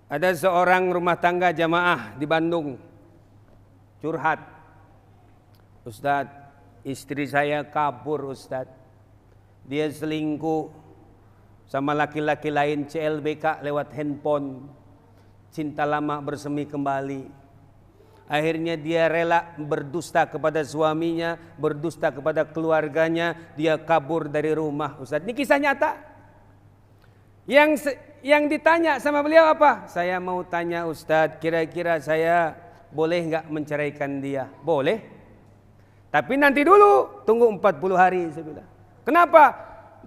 Ada seorang rumah tangga jamaah di Bandung curhat, Ustadz, istri saya kabur Ustadz, dia selingkuh sama laki-laki lain, CLBK lewat handphone, cinta lama bersemi kembali. Akhirnya dia rela berdusta kepada suaminya, berdusta kepada keluarganya, dia kabur dari rumah Ustadz. Ini kisah nyata. Yang ditanya sama beliau apa? Saya mau tanya Ustadz, kira-kira saya boleh nggak menceraikan dia? Boleh. Tapi nanti dulu, tunggu 40 hari saya bilang. Kenapa?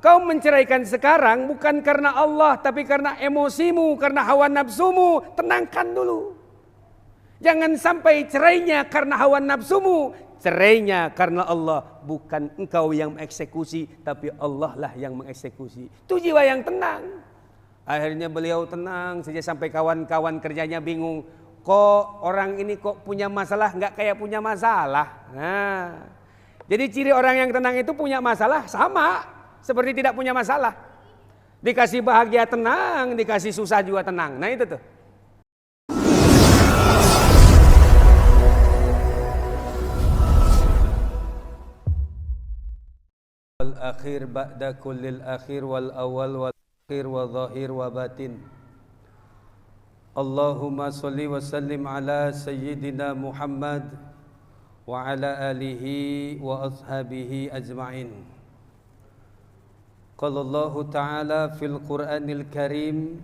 Kau menceraikan sekarang bukan karena Allah, tapi karena emosimu, karena hawa nafsumu. Tenangkan dulu. Jangan sampai cerainya karena hawa nafsumu, cerainya karena Allah. Bukan engkau yang mengeksekusi, tapi Allah lah yang mengeksekusi. Itu jiwa yang tenang. Akhirnya beliau tenang saja sampai kawan-kawan kerjanya bingung. Kok orang ini kok punya masalah nggak kayak punya masalah. Nah, jadi ciri orang yang tenang itu punya masalah sama seperti tidak punya masalah. Dikasih bahagia tenang, dikasih susah juga tenang. Nah itu tuh. Wal akhir ba'da kullil akhir wal awal wal akhir wa zahir wa batin. Allahumma salli wa sallim ala sayyidina Muhammad wa ala alihi wa ashabihi ajma'in. Qala Allah ta'ala fil Qur'anil Karim,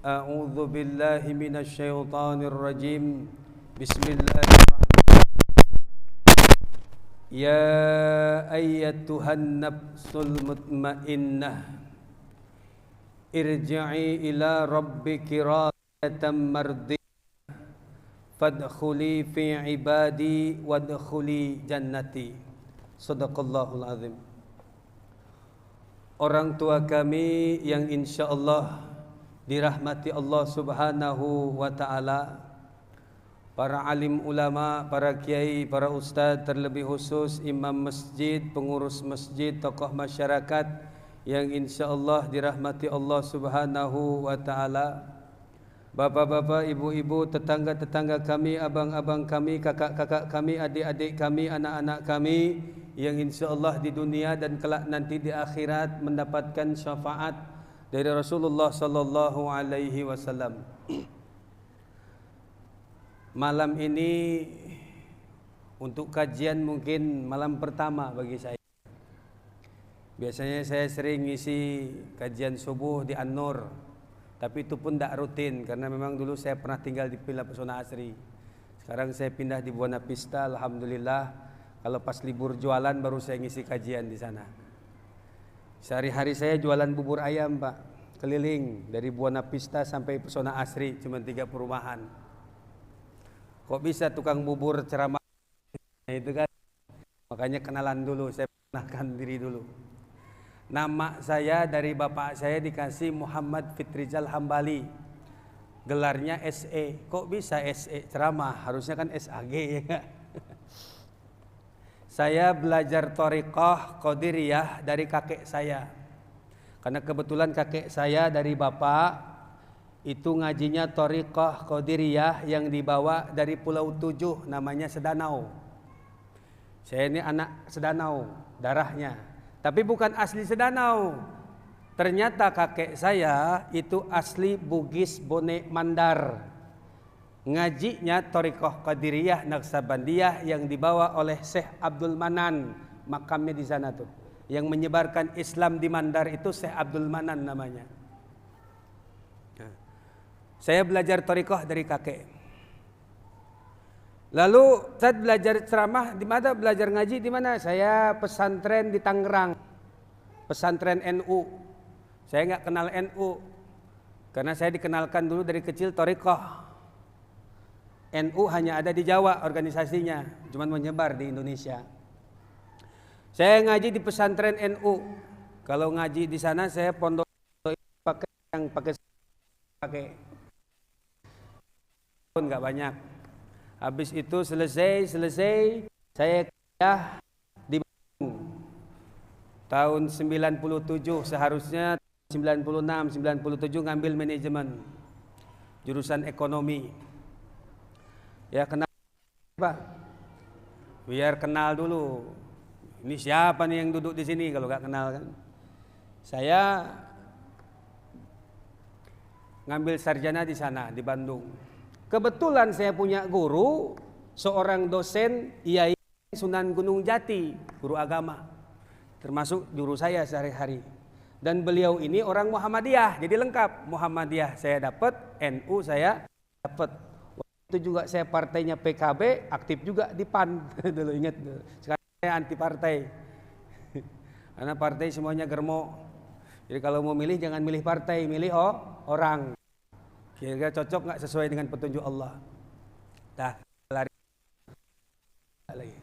a'udzu billahi minasy syaithanir rajim. Bismillahirrahmanirrahim. Ya ayyatuhan nafsul mutmainnah, irji'i ila rabbiki radiyatan mardiyah, fadkhuli fi ibadi wadkhuli jannati. Shadaqallahul azim. Orang tua kami yang insyaallah dirahmati Allah Subhanahu wa taala, para alim ulama, para kiai, para ustadz, terlebih khusus imam masjid, pengurus masjid, tokoh masyarakat yang insyaallah dirahmati Allah Subhanahu wa taala, bapak-bapak, ibu-ibu, tetangga-tetangga kami, abang-abang kami, kakak-kakak kami, adik-adik kami, anak-anak kami yang insyaallah di dunia dan kelak nanti di akhirat mendapatkan syafaat dari Rasulullah sallallahu alaihi wasallam. Malam ini untuk kajian mungkin malam pertama bagi saya. Biasanya saya sering ngisi kajian subuh di An-Nur, tapi itu pun tidak rutin karena memang dulu saya pernah tinggal di Villa Pesona Asri. Sekarang saya pindah di Buana Vista, alhamdulillah. Kalau pas libur jualan baru saya ngisi kajian di sana. Sehari-hari saya jualan bubur ayam, Pak, keliling dari Buana Vista sampai Pesona Asri, cuma 3 perumahan. Kok bisa tukang bubur ceramah itu kan? Makanya kenalan dulu, saya kenalkan diri dulu. Nama saya dari bapak saya dikasih Muhammad Fitrizal Hambali. Gelarnya SE. Kok bisa SE ceramah? Harusnya kan SAG ya enggak? Saya belajar thariqah Qadiriyah dari kakek saya. Karena kebetulan kakek saya dari bapak itu ngajinya thariqah Qadiriyah yang dibawa dari Pulau Tujuh, namanya Sedanau. Saya ini anak Sedanau darahnya, tapi bukan asli Sedanau. Ternyata kakek saya itu asli Bugis Bone Mandar. Ngajinya thariqah Qadiriyah Naksabandiyah yang dibawa oleh Syekh Abdul Manan, makamnya di sana tuh. Yang menyebarkan Islam di Mandar itu Syekh Abdul Manan namanya. Saya belajar thariqah dari kakek. Lalu saat belajar ceramah di mana, belajar ngaji di mana? Saya pesantren di Tangerang, pesantren NU. Saya nggak kenal NU karena saya dikenalkan dulu dari kecil thariqah. NU hanya ada di Jawa organisasinya, cuma menyebar di Indonesia. Saya ngaji di pesantren NU. Kalau ngaji di sana saya pondok pakai yang pakai pun nggak banyak. Habis itu selesai saya kuliah di Bandung. Tahun 97 seharusnya 96, 97 ngambil manajemen. jurusan ekonomi. Ya, kenapa? Biar kenal dulu. Ini siapa nih yang duduk di sini kalau nggak kenal kan? Saya ngambil sarjana di sana di Bandung. Kebetulan saya punya guru, seorang dosen Yai Sunan Gunung Jati, guru agama. Termasuk guru saya sehari-hari. Dan beliau ini orang Muhammadiyah, jadi lengkap. Muhammadiyah saya dapat, NU saya dapat. Waktu itu juga saya partainya PKB, aktif juga di PAN. Dulu ingat. Sekarang saya anti partai. Karena partai semuanya germo. Jadi kalau mau milih jangan milih partai, milih orang. Kira-kira cocok nggak sesuai dengan petunjuk Allah. Dah lari lagi.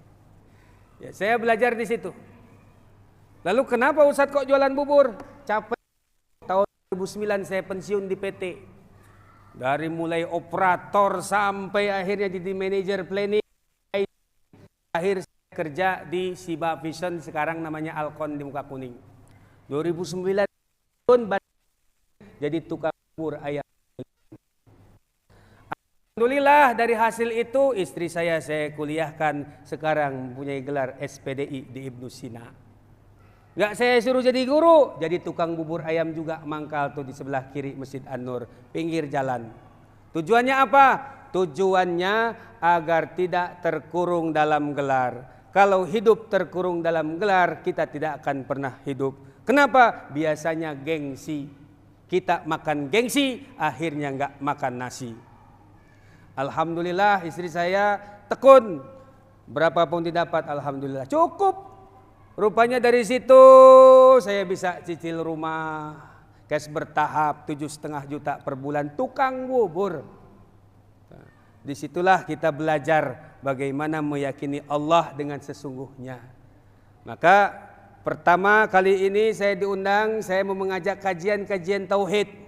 Ya, saya belajar di situ. Lalu kenapa Ustadz kok jualan bubur? Capek. Tahun 2009 saya pensiun di PT. Dari mulai operator sampai akhirnya jadi manajer planning. Akhir saya kerja di Siba Vision, sekarang namanya Alkon di Muka Kuning. 2009 jadi tukang bubur ayam. Alhamdulillah dari hasil itu istri saya kuliahkan, sekarang mempunyai gelar SPDI di Ibnu Sina. Gak saya suruh jadi guru, jadi tukang bubur ayam juga, mangkal tuh di sebelah kiri Masjid An-Nur, pinggir jalan. Tujuannya apa? Tujuannya agar tidak terkurung dalam gelar. Kalau hidup terkurung dalam gelar, kita tidak akan pernah hidup. Kenapa? Biasanya gengsi. Kita makan gengsi, akhirnya nggak makan nasi. Alhamdulillah istri saya tekun. Berapapun didapat, alhamdulillah cukup. Rupanya dari situ saya bisa cicil rumah, cash bertahap 7,5 juta per bulan, tukang bubur. Disitulah kita belajar bagaimana meyakini Allah dengan sesungguhnya. Maka pertama kali ini saya diundang, saya mau mengajak kajian tauhid.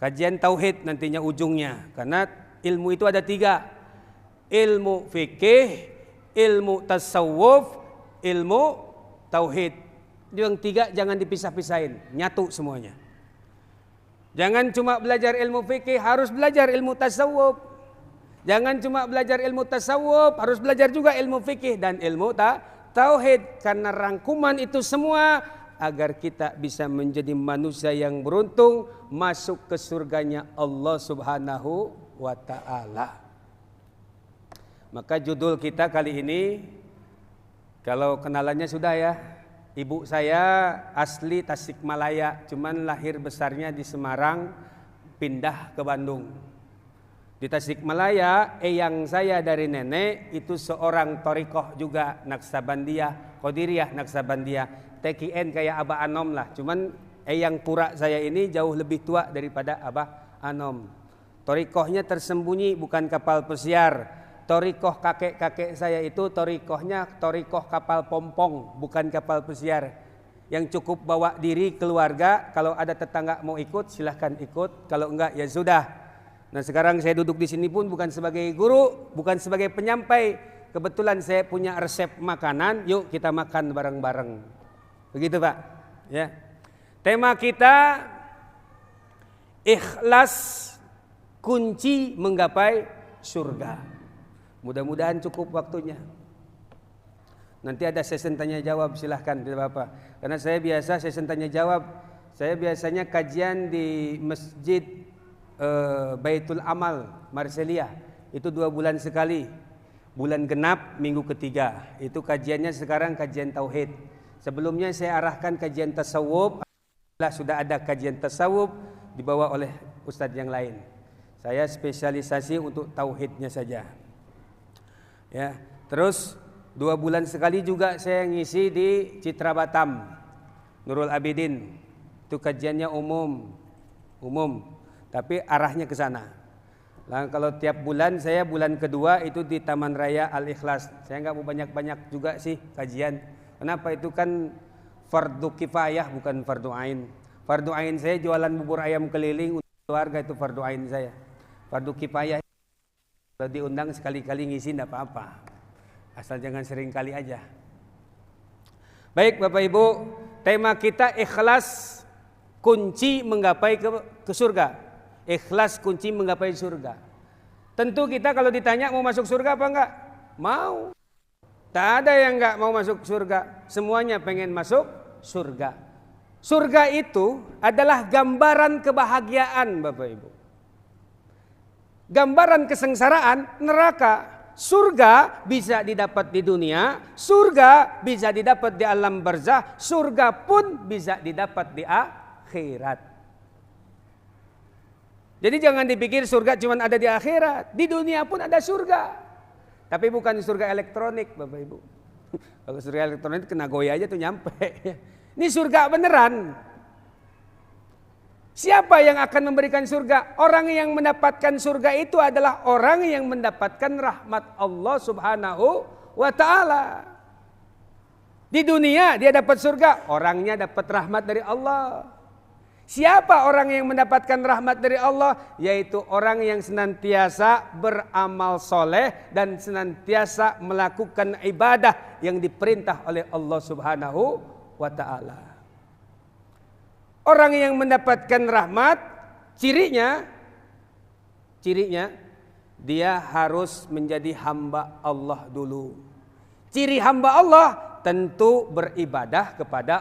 Kajian tauhid nantinya ujungnya, karena ilmu itu ada 3. Ilmu fikih, ilmu tasawuf, ilmu tauhid. Yang 3 jangan dipisah-pisahin, nyatu semuanya. Jangan cuma belajar ilmu fikih, harus belajar ilmu tasawuf. Jangan cuma belajar ilmu tasawuf, harus belajar juga ilmu fikih dan ilmu tauhid, karena rangkuman itu semua agar kita bisa menjadi manusia yang beruntung masuk ke surganya Allah Subhanahu wa ta'ala. Maka judul kita kali ini, kalau kenalannya sudah ya, ibu saya asli Tasikmalaya, cuman lahir besarnya di Semarang, pindah ke Bandung. Di Tasikmalaya, eyang saya dari nenek itu seorang torikoh juga, Naksabandiyah, Qadiriyah Naksabandiyah. TKN kayak Abah Anom lah, cuman eyang pura saya ini jauh lebih tua daripada Abah Anom. Torikohnya tersembunyi, bukan kapal pesiar. Torikoh kakek-kakek saya itu torikohnya torikoh kapal pompong, bukan kapal pesiar. Yang cukup bawa diri keluarga, kalau ada tetangga mau ikut silahkan ikut, kalau enggak ya sudah. Nah sekarang saya duduk di sini pun bukan sebagai guru, bukan sebagai penyampai. Kebetulan saya punya resep makanan, yuk kita makan bareng-bareng. Begitu Pak. Ya. Tema kita ikhlas kunci menggapai surga. Mudah-mudahan cukup waktunya. Nanti ada sesi tanya jawab, silahkan tidak apa-apa. Karena saya biasa sesi tanya jawab, saya biasanya kajian di Masjid Baitul Amal Marselia. Itu 2 bulan sekali. Bulan genap minggu ketiga. Itu kajiannya sekarang kajian tauhid. Sebelumnya saya arahkan kajian tasawuf. Sudah ada kajian tasawuf dibawa oleh ustadz yang lain. Saya spesialisasi untuk tauhidnya saja. Ya, terus 2 bulan sekali juga saya ngisi di Citra Batam, Nurul Abidin. Itu kajiannya umum, tapi arahnya ke sana. Nah, kalau tiap bulan saya bulan kedua itu di Taman Raya Al Ikhlas. Saya nggak mau banyak-banyak juga sih kajian. Kenapa? Itu kan fardu kifayah, bukan fardu ain. Fardu ain saya jualan bubur ayam keliling untuk keluarga, itu fardu ain saya. Fardu kifayah kalau diundang sekali-kali ngisi enggak apa-apa. Asal jangan sering kali aja. Baik Bapak Ibu, tema kita ikhlas kunci menggapai ke surga. Ikhlas kunci menggapai surga. Tentu kita kalau ditanya mau masuk surga apa enggak? Mau. Tak ada yang enggak mau masuk surga. Semuanya pengen masuk surga. Surga itu adalah gambaran kebahagiaan, Bapak Ibu. Gambaran kesengsaraan neraka. Surga bisa didapat di dunia, surga bisa didapat di alam barzah, surga pun bisa didapat di akhirat. Jadi jangan dipikir surga cuma ada di akhirat, di dunia pun ada surga. Tapi bukan surga elektronik, Bapak Ibu. Kalau surga elektronik kena goyah aja tuh nyampe. Ini surga beneran. Siapa yang akan memberikan surga? Orang yang mendapatkan surga itu adalah orang yang mendapatkan rahmat Allah Subhanahu wa ta'ala. Di dunia dia dapat surga, orangnya dapat rahmat dari Allah. Siapa orang yang mendapatkan rahmat dari Allah? Yaitu orang yang senantiasa beramal soleh dan senantiasa melakukan ibadah yang diperintah oleh Allah Subhanahu wa ta'ala. Orang yang mendapatkan rahmat, cirinya dia harus menjadi hamba Allah dulu. Ciri hamba Allah tentu beribadah kepada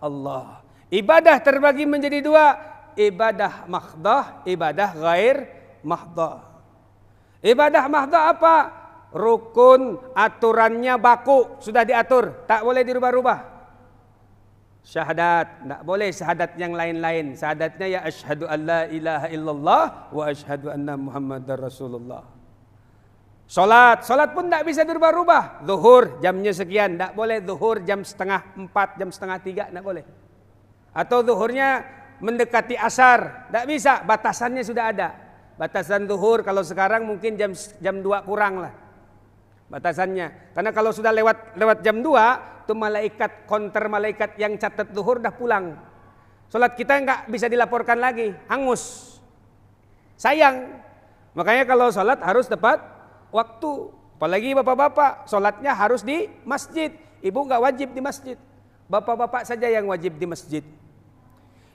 Allah. Ibadah terbagi menjadi dua, ibadah mahdah, ibadah ghair mahdah. Ibadah mahdah apa? Rukun, aturannya baku, sudah diatur, tak boleh dirubah-rubah. Syahadat, tak boleh syahadat yang lain-lain. Syahadatnya ya asyhadu an la ilaha illallah wa asyhadu anna muhammadar rasulullah. Salat pun tak bisa berubah-ubah. Zuhur jamnya sekian, tak boleh zuhur jam setengah 4, jam setengah 3, tak boleh. Atau zuhurnya mendekati asar, tak bisa, batasannya sudah ada. Batasan zuhur kalau sekarang mungkin jam 2 kurang lah batasannya. Karena kalau sudah lewat jam 2 itu malaikat, counter malaikat yang catat zuhur dah pulang. Salat kita enggak bisa dilaporkan lagi, hangus. Sayang. Makanya kalau salat harus tepat waktu. Apalagi bapak-bapak, salatnya harus di masjid. Ibu enggak wajib di masjid. Bapak-bapak saja yang wajib di masjid.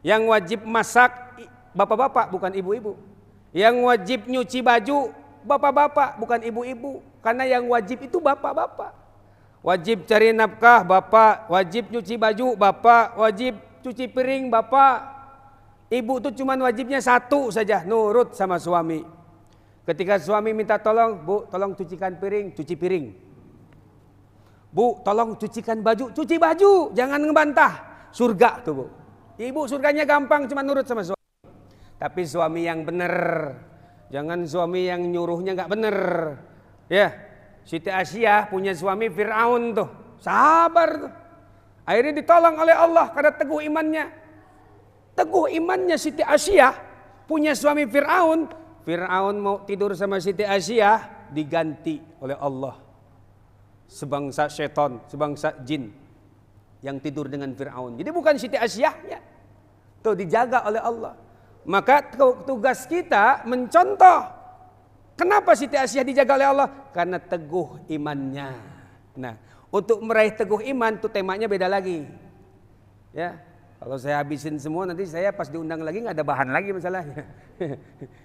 Yang wajib masak bapak-bapak bukan ibu-ibu. Yang wajib nyuci baju bapak-bapak bukan ibu-ibu. Karena yang wajib itu bapak-bapak. Wajib cari nafkah bapak, wajib nyuci baju bapak, wajib cuci piring bapak. Ibu itu cuma wajibnya satu saja, nurut sama suami. Ketika suami minta tolong, bu tolong cucikan piring, cuci piring. Bu tolong cucikan baju, cuci baju, jangan ngebantah. Surga tuh bu. Ibu surganya gampang, cuma nurut sama suami. Tapi suami yang benar, jangan suami yang nyuruhnya nggak benar. Ya. Siti Asyah punya suami Fir'aun tuh, sabar tuh. Akhirnya ditolong oleh Allah karena teguh imannya. Teguh imannya Siti Asyah punya suami Fir'aun. Fir'aun mau tidur sama Siti Asyah, diganti oleh Allah. Sebangsa setan, sebangsa jin yang tidur dengan Fir'aun. Jadi bukan Siti Asyahnya, tuh dijaga oleh Allah. Maka tugas kita mencontoh. Kenapa Siti Asyah dijaga oleh Allah? Karena teguh imannya. Nah, untuk meraih teguh iman tuh temanya beda lagi. Ya, kalau saya habisin semua nanti saya pas diundang lagi nggak ada bahan lagi masalahnya.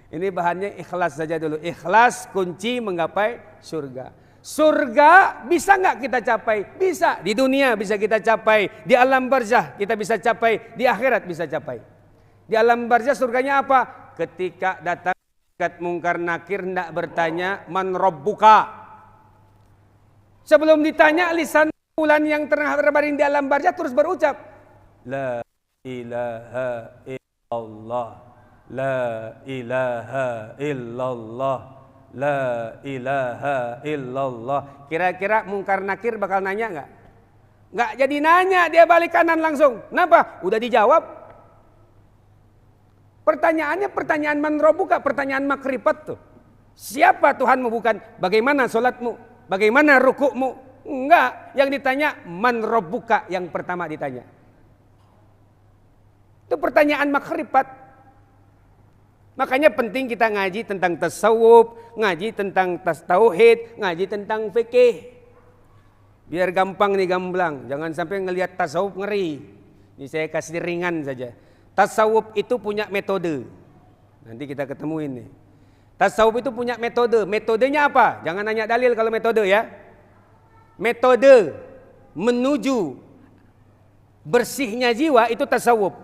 Ini bahannya ikhlas saja dulu. Ikhlas kunci menggapai surga. Surga bisa nggak kita capai? Bisa. Di dunia bisa kita capai. Di alam barzah kita bisa capai. Di akhirat bisa capai. Di alam barzah surganya apa? Ketika datang malaikat mungkar nakir hendak bertanya, man rabbuka. Sebelum ditanya, lisan bulan yang terbaring di alam barzah terus berucap, la ilaha illallah, la ilaha illallah, la ilaha illallah. Kira-kira mungkar nakir bakal nanya enggak? Enggak jadi nanya, dia balik kanan langsung. Kenapa? Udah dijawab. Pertanyaannya pertanyaan man rabbuka, pertanyaan makrifat tuh. Siapa Tuhanmu, bukan bagaimana sholatmu, bagaimana rukukmu. Enggak, yang ditanya man rabbuka, yang pertama ditanya. Itu pertanyaan makrifat. Makanya penting kita ngaji tentang tasawuf, ngaji tentang tauhid, ngaji tentang fikih. Biar gampang nih gamblang, jangan sampai ngelihat tasawuf ngeri. Ini saya kasih ringan saja. Tasawuf itu punya metode. Nanti kita ketemuin nih. Tasawuf itu punya metode. Metodenya apa? Jangan nanya dalil kalau metode ya. Metode menuju bersihnya jiwa itu tasawuf.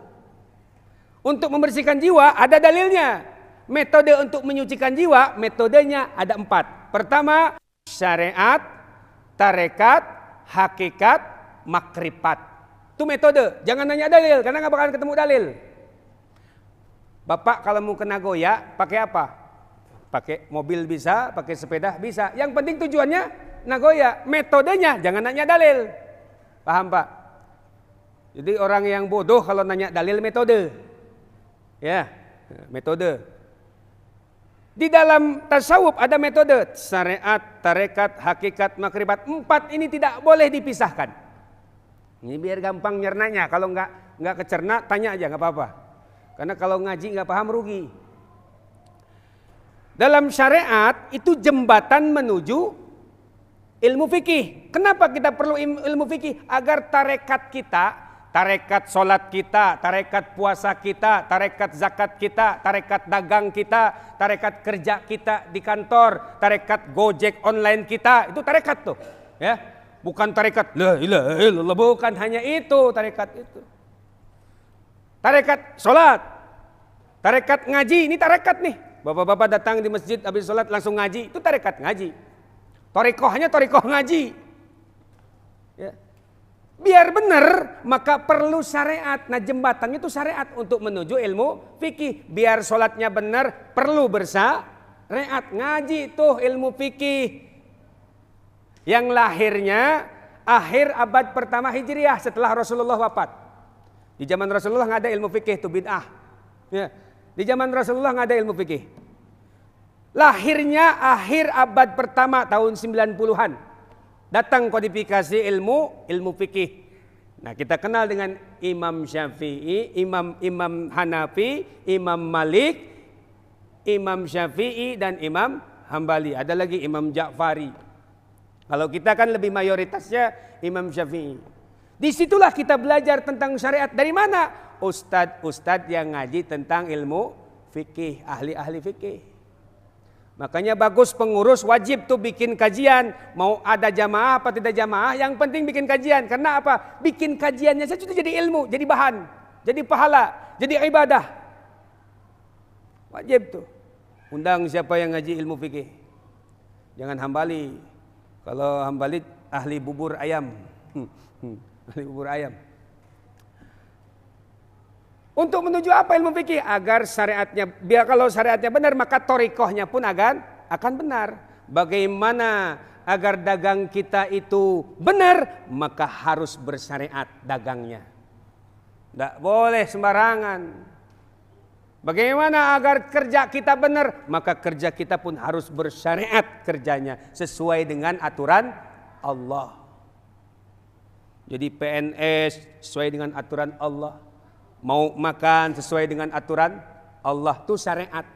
Untuk membersihkan jiwa ada dalilnya. Metode untuk menyucikan jiwa, metodenya ada 4. Pertama, syariat, tarekat, hakikat, makrifat. Itu metode. Jangan nanya dalil karena nggak bakalan ketemu dalil. Bapak kalau mau ke Nagoya pakai apa? Pakai mobil bisa, pakai sepeda bisa. Yang penting tujuannya Nagoya. Metodenya jangan nanya dalil. Paham Pak? Jadi orang yang bodoh kalau nanya dalil metode. Ya, metode. Di dalam tasawuf ada metode. Syariat, tarekat, hakikat, makrifat. 4 ini tidak boleh dipisahkan. Ini biar gampang nyernanya. Kalau nggak kecerna tanya aja nggak apa-apa. Karena kalau ngaji nggak paham rugi. Dalam syariat itu jembatan menuju ilmu fikih. Kenapa kita perlu ilmu fikih? Agar tarekat kita, tarekat solat kita, tarekat puasa kita, tarekat zakat kita, tarekat dagang kita, tarekat kerja kita di kantor, tarekat gojek online kita, itu tarekat tuh. Ya, bukan tarekat la ilaha illallah, bukan hanya itu tarekat itu. Tarekat solat, tarekat ngaji, ini tarekat nih. Bapak-bapak datang di masjid habis sholat langsung ngaji, itu tarekat ngaji. Torikohnya torikoh ngaji. Ya. Biar benar maka perlu syariat. Nah jembatannya itu syariat untuk menuju ilmu fikih. Biar sholatnya benar perlu bersyariat. Ngaji tuh ilmu fikih. Yang lahirnya akhir abad pertama Hijriah setelah Rasulullah wafat. Di zaman Rasulullah nggak ada ilmu fikih itu bid'ah. Ya. Di zaman Rasulullah nggak ada ilmu fikih. Lahirnya akhir abad pertama tahun 90-an. Datang kodifikasi ilmu fikih. Nah, kita kenal dengan Imam Syafi'i, Imam Hanafi, Imam Malik, Imam Syafi'i dan Imam Hambali. Ada lagi Imam Ja'fari. Kalau kita kan lebih mayoritasnya Imam Syafi'i. Disitulah kita belajar tentang syariat. Dari mana? Ustadz yang ngaji tentang ilmu fikih, ahli-ahli fikih. Makanya bagus pengurus wajib tuh bikin kajian. Mau ada jamaah apa tidak jamaah, yang penting bikin kajian. Karena apa? Bikin kajiannya saja sudah jadi ilmu, jadi bahan, jadi pahala, jadi ibadah. Wajib tuh. Undang siapa yang ngaji ilmu fikih. Jangan Hambali. Kalau Hambali ahli bubur ayam. Ahli bubur ayam. Untuk menuju apa ilmu fikih? Agar syariatnya, biar kalau syariatnya benar maka torikohnya pun akan benar. Bagaimana agar dagang kita itu benar? Maka harus bersyariat dagangnya. Tidak boleh sembarangan. Bagaimana agar kerja kita benar? Maka kerja kita pun harus bersyariat kerjanya. Sesuai dengan aturan Allah. Jadi PNS sesuai dengan aturan Allah. Mau makan sesuai dengan aturan Allah, itu syariat.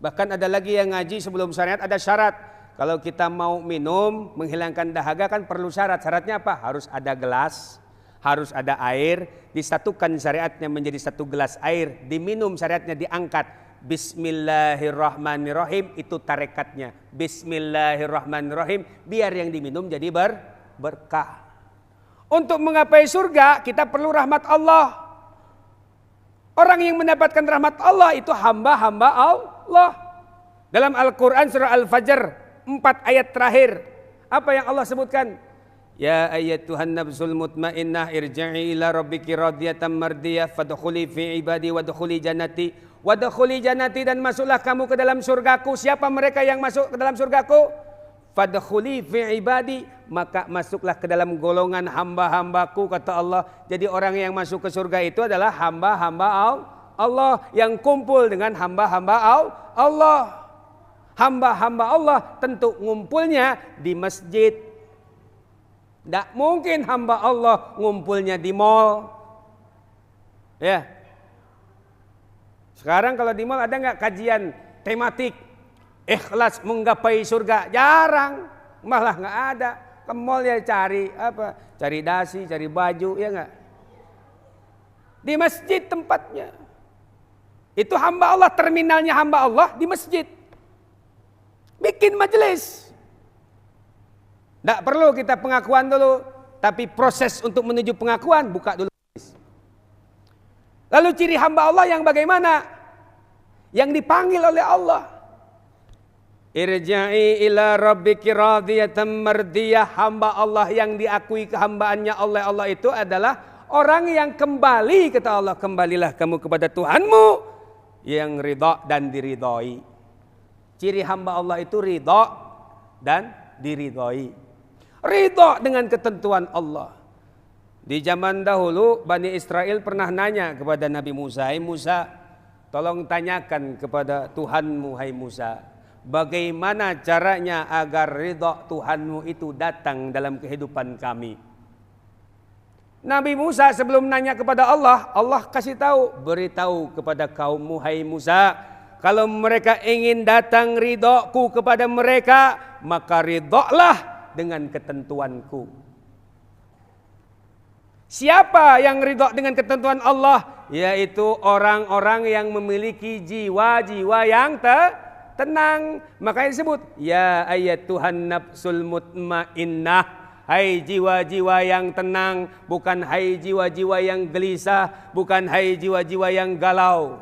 Bahkan ada lagi yang ngaji sebelum syariat ada syarat. Kalau kita mau minum menghilangkan dahaga kan perlu syarat. Syaratnya apa? Harus ada gelas, harus ada air. Disatukan syariatnya menjadi satu gelas air. Diminum syariatnya diangkat. Bismillahirrahmanirrahim, itu tarekatnya. Bismillahirrahmanirrahim, biar yang diminum jadi berkah. Untuk menggapai surga kita perlu rahmat Allah. Orang yang mendapatkan rahmat Allah itu hamba-hamba Allah. Dalam Al-Quran surah Al-Fajr 4 ayat terakhir, apa yang Allah sebutkan? Ya ayyatuhan nafsul mutmainnah irji'i ila rabbiki radiyatan mardiyah fadkhuli fi ibadi wadkhuli jannati. Wadkhuli jannati, dan masuklah kamu ke dalam surgaku. Siapa mereka yang masuk ke dalam surgaku? Fadkhuli fi ibadi, maka masuklah ke dalam golongan hamba-hambaku, kata Allah. Jadi orang yang masuk ke surga itu adalah hamba-hamba Allah yang kumpul dengan hamba-hamba Allah. Hamba-hamba Allah tentu ngumpulnya di masjid. Tidak mungkin hamba Allah ngumpulnya di mall. Ya. Sekarang kalau di mall ada nggak kajian tematik ikhlas menggapai surga? Jarang, malah nggak ada. Ke mall ya cari apa? Cari dasi, cari baju, ya nggak? Di masjid tempatnya. Itu hamba Allah, terminalnya hamba Allah di masjid. Bikin majelis. Tidak perlu kita pengakuan dulu, tapi proses untuk menuju pengakuan buka dulu. Lalu ciri hamba Allah yang bagaimana? Yang dipanggil oleh Allah. Irja'i ila rabbiki radiyatan mardiyah. Hamba Allah yang diakui kehambaannya oleh Allah itu adalah orang yang kembali, kata Allah, kembalilah kamu kepada Tuhanmu yang ridha dan diridhoi. Ciri hamba Allah itu ridha dan diridhoi. Ridha dengan ketentuan Allah. Di zaman dahulu Bani Israel pernah nanya kepada Nabi Musa, "Hai Musa, tolong tanyakan kepada Tuhanmu, hai Musa, bagaimana caranya agar ridha Tuhanmu itu datang dalam kehidupan kami?" Nabi Musa sebelum nanya kepada Allah, Allah kasih tahu, beritahu kepada kaummu, hai Musa, kalau mereka ingin datang ridhaku kepada mereka, maka ridhalah dengan ketentuanku. Siapa yang ridha dengan ketentuan Allah? Yaitu orang-orang yang memiliki jiwa-jiwa yang tenang. Makanya disebut, ya ayyatuhan nafsul mutmainnah. Hai jiwa-jiwa yang tenang, bukan hai jiwa-jiwa yang gelisah, bukan hai jiwa-jiwa yang galau.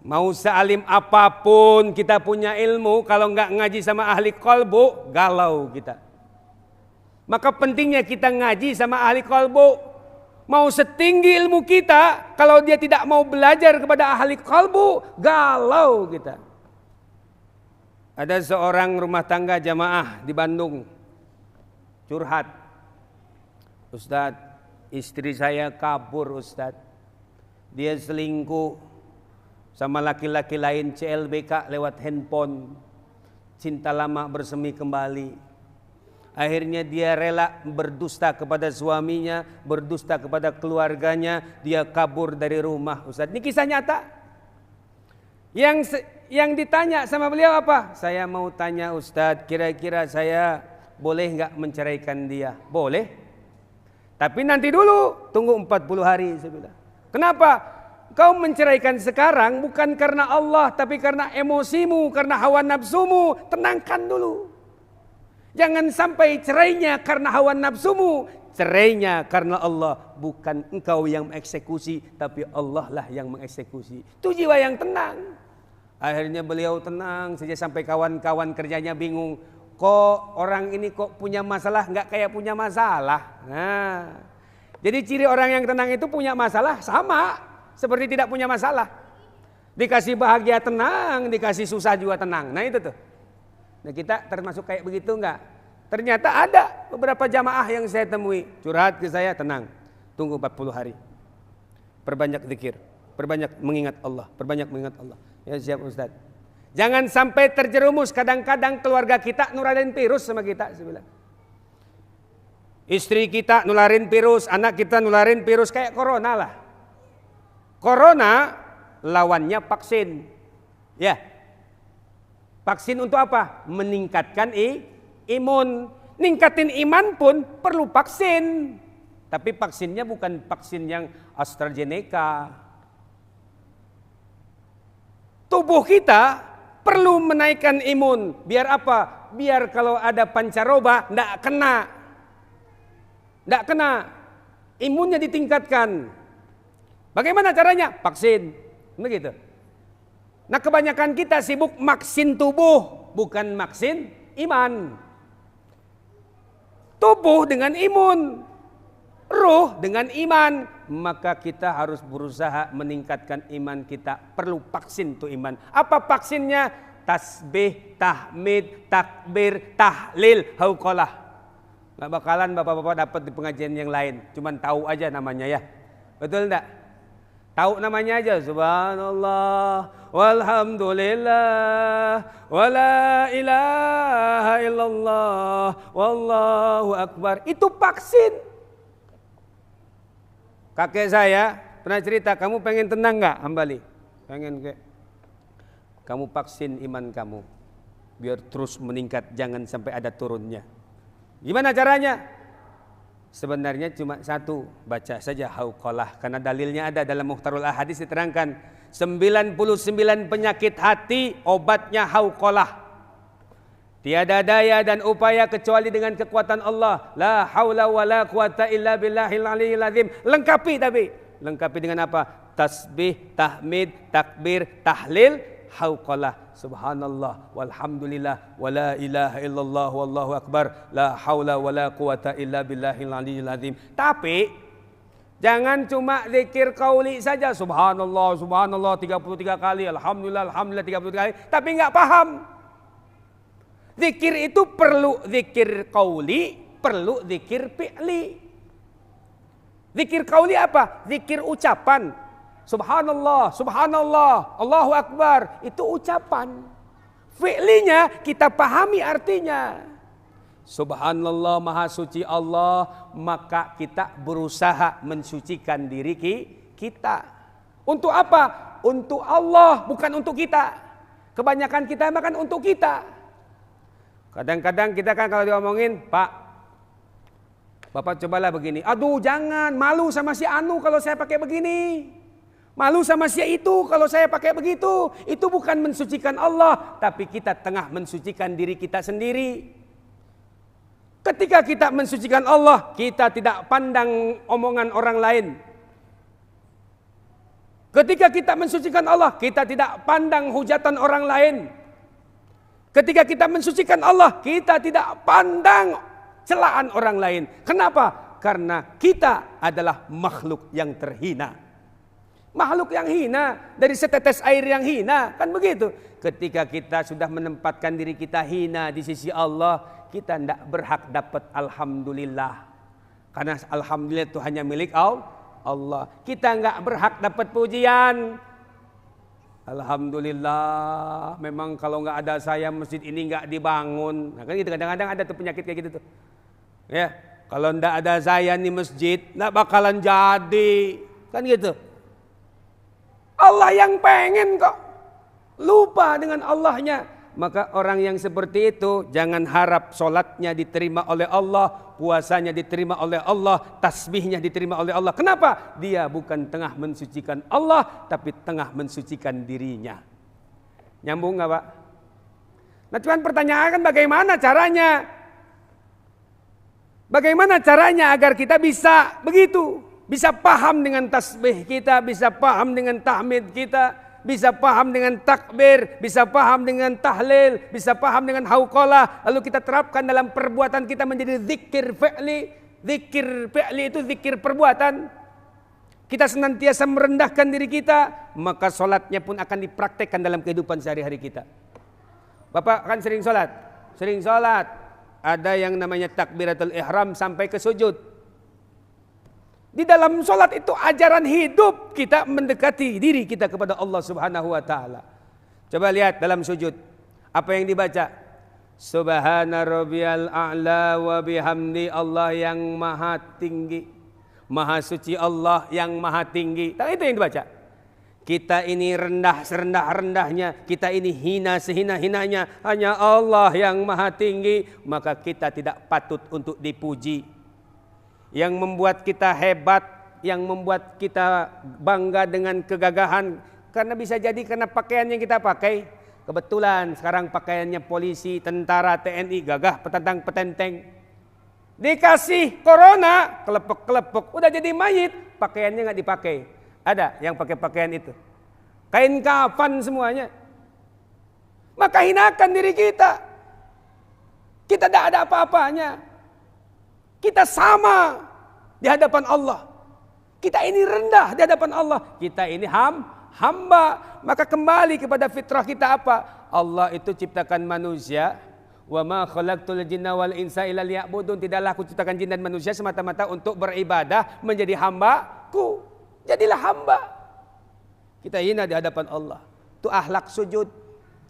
Mau sealim apapun kita punya ilmu, kalau nggak ngaji sama ahli qalbu, galau kita. Maka pentingnya kita ngaji sama ahli qalbu. Mau setinggi ilmu kita, kalau dia tidak mau belajar kepada ahli qalbu, galau kita. Ada seorang rumah tangga jamaah di Bandung curhat, "Ustadz, istri saya kabur Ustadz. Dia selingkuh sama laki-laki lain, CLBK lewat handphone. Cinta lama bersemi kembali. Akhirnya dia rela berdusta kepada suaminya, berdusta kepada keluarganya, dia kabur dari rumah Ustaz." Ini kisah nyata. Yang ditanya sama beliau apa? "Saya mau tanya Ustaz, kira-kira saya boleh nggak menceraikan dia?" "Boleh. Tapi nanti dulu, tunggu 40 hari," saya bilang. "Kenapa? Kau menceraikan sekarang bukan karena Allah, tapi karena emosimu, karena hawa nafsumu. Tenangkan dulu. Jangan sampai cerainya karena hawa nafsumu, cerainya karena Allah. Bukan engkau yang mengeksekusi, tapi Allah lah yang mengeksekusi." Itu jiwa yang tenang. Akhirnya beliau tenang saja sampai kawan-kawan kerjanya bingung. Kok orang ini kok punya masalah nggak kayak punya masalah. Nah, jadi ciri orang yang tenang itu punya masalah sama seperti tidak punya masalah. Dikasih bahagia tenang, dikasih susah juga tenang. Nah itu tuh. Nah kita termasuk kayak begitu enggak? Ternyata ada beberapa jamaah yang saya temui curhat ke saya, "Tenang, tunggu 40 hari. Perbanyak zikir, perbanyak mengingat Allah, perbanyak mengingat Allah." Ya siap Ustaz. Jangan sampai terjerumus, kadang-kadang keluarga kita nularin virus sama kita, saya bilang. Istri kita nularin virus, anak kita nularin virus kayak corona lah. Corona lawannya vaksin. Ya. Vaksin untuk apa? Meningkatkan imun. Ningkatin iman pun perlu vaksin. Tapi vaksinnya bukan vaksin yang AstraZeneca. Tubuh kita perlu menaikkan imun. Biar apa? Biar kalau ada pancaroba tidak kena. Tidak kena. Imunnya ditingkatkan. Bagaimana caranya? Vaksin. Begitu. Nah kebanyakan kita sibuk maksin tubuh, bukan maksin iman. Tubuh dengan imun, ruh dengan iman. Maka kita harus berusaha meningkatkan iman kita. Perlu vaksin tuh iman. Apa vaksinnya? Tasbih, tahmid, takbir, tahlil, hauqalah. Gak bakalan bapak-bapak dapat di pengajian yang lain. Cuman tahu aja namanya ya. Betul enggak? Tahu namanya aja, subhanallah, walhamdulillah, wala ilaha illallah, wallahu akbar. Itu vaksin. Kakek saya pernah cerita, "Kamu pengen tenang gak Hambali?" "Pengen kek." "Kamu vaksin iman kamu, biar terus meningkat, jangan sampai ada turunnya." "Gimana caranya?" Sebenarnya cuma satu, baca saja hauqalah, karena dalilnya ada dalam Mukhtarul Ahadits diterangkan 99 penyakit hati obatnya hauqalah. Tiada daya dan upaya kecuali dengan kekuatan Allah. La haula wala quwata illa billahil aliyyil azim. Lengkapi dengan apa? Tasbih, tahmid, takbir, tahlil, hauqalah. Subhanallah walhamdulillah wala ilaha illallah wallahu akbar. La haula wala quwata illa billahil aliyyil azim. Tapi jangan cuma zikir qauli saja. Subhanallah, subhanallah 33 kali, alhamdulillah, alhamdulillah 33 kali, tapi enggak paham. Zikir itu perlu zikir qauli, perlu zikir fi'li. Zikir qauli apa? Zikir ucapan. Subhanallah, subhanallah, Allahu akbar, itu ucapan. Fi'linya kita pahami artinya. Subhanallah, maha suci Allah, maka kita berusaha mensucikan diri kita. Untuk apa? Untuk Allah, bukan untuk kita. Kebanyakan kita makan untuk kita. Kadang-kadang kita kan kalau diomongin, Pak, Bapak cobalah begini. Aduh jangan, malu sama si Anu kalau saya pakai begini. Malu sama si itu kalau saya pakai begitu. Itu bukan mensucikan Allah, tapi kita tengah mensucikan diri kita sendiri. Ketika kita mensucikan Allah, kita tidak pandang omongan orang lain. Ketika kita mensucikan Allah, kita tidak pandang hujatan orang lain. Ketika kita mensucikan Allah, kita tidak pandang celaan orang lain. Kenapa? Karena kita adalah makhluk yang terhina. Makhluk yang hina, dari setetes air yang hina, kan begitu. Ketika kita sudah menempatkan diri kita hina di sisi Allah, kita tidak berhak dapat alhamdulillah. Karena alhamdulillah itu hanya milik Allah. Kita nggak berhak dapat pujian. Alhamdulillah, memang kalau nggak ada saya masjid ini nggak dibangun. Nah kan gitu, kadang-kadang ada tuh penyakit kayak gitu tuh. Ya, kalau nggak ada saya nih masjid nggak bakalan jadi, kan gitu. Allah yang pengen kok, lupa dengan Allahnya. Maka orang yang seperti itu jangan harap sholatnya diterima oleh Allah, puasanya diterima oleh Allah, tasbihnya diterima oleh Allah. Kenapa? Dia bukan tengah mensucikan Allah, tapi tengah mensucikan dirinya. Nyambung nggak Pak? Nah cuman pertanyaan kan bagaimana caranya? Bagaimana caranya agar kita bisa begitu? Bisa paham dengan tasbih kita, bisa paham dengan tahmid kita, bisa paham dengan takbir, bisa paham dengan tahlil, bisa paham dengan hauqalah, lalu kita terapkan dalam perbuatan kita menjadi zikir fi'li. Zikir fi'li itu zikir perbuatan. Kita senantiasa merendahkan diri kita, maka sholatnya pun akan dipraktekkan dalam kehidupan sehari-hari kita. Bapak kan sering sholat. Ada yang namanya takbiratul ihram sampai ke sujud. Di dalam sholat itu ajaran hidup kita mendekati diri kita kepada Allah Subhanahu wa ta'ala. Coba lihat dalam sujud. Apa yang dibaca? Subhana rabbiyal a'la wa bihamdi, Allah yang maha tinggi. Maha suci Allah yang maha tinggi. Itu yang dibaca. Kita ini rendah serendah-rendahnya. Kita ini hina sehina-hinanya. Hanya Allah yang maha tinggi. Maka kita tidak patut untuk dipuji. Yang membuat kita hebat, yang membuat kita bangga dengan kegagahan, karena bisa jadi karena pakaian yang kita pakai. Kebetulan sekarang pakaiannya polisi, tentara, TNI, gagah, petantang, petenteng. Dikasih corona, kelepek-kelepek, udah jadi mayit, pakaiannya nggak dipakai. Ada yang pakai pakaian itu, kain kafan semuanya. Maka hinakan diri kita. Kita tidak ada apa-apanya. Kita sama di hadapan Allah. Kita ini rendah di hadapan Allah. Kita ini hamba. Maka kembali kepada fitrah kita apa? Allah itu ciptakan manusia. Wa ma khalaqtul jinna wal insa illa liya'budun. Tidaklah aku ciptakan jin dan manusia semata-mata untuk beribadah, menjadi hambaku. Jadilah hamba. Kita hina di hadapan Allah. Itu akhlak sujud.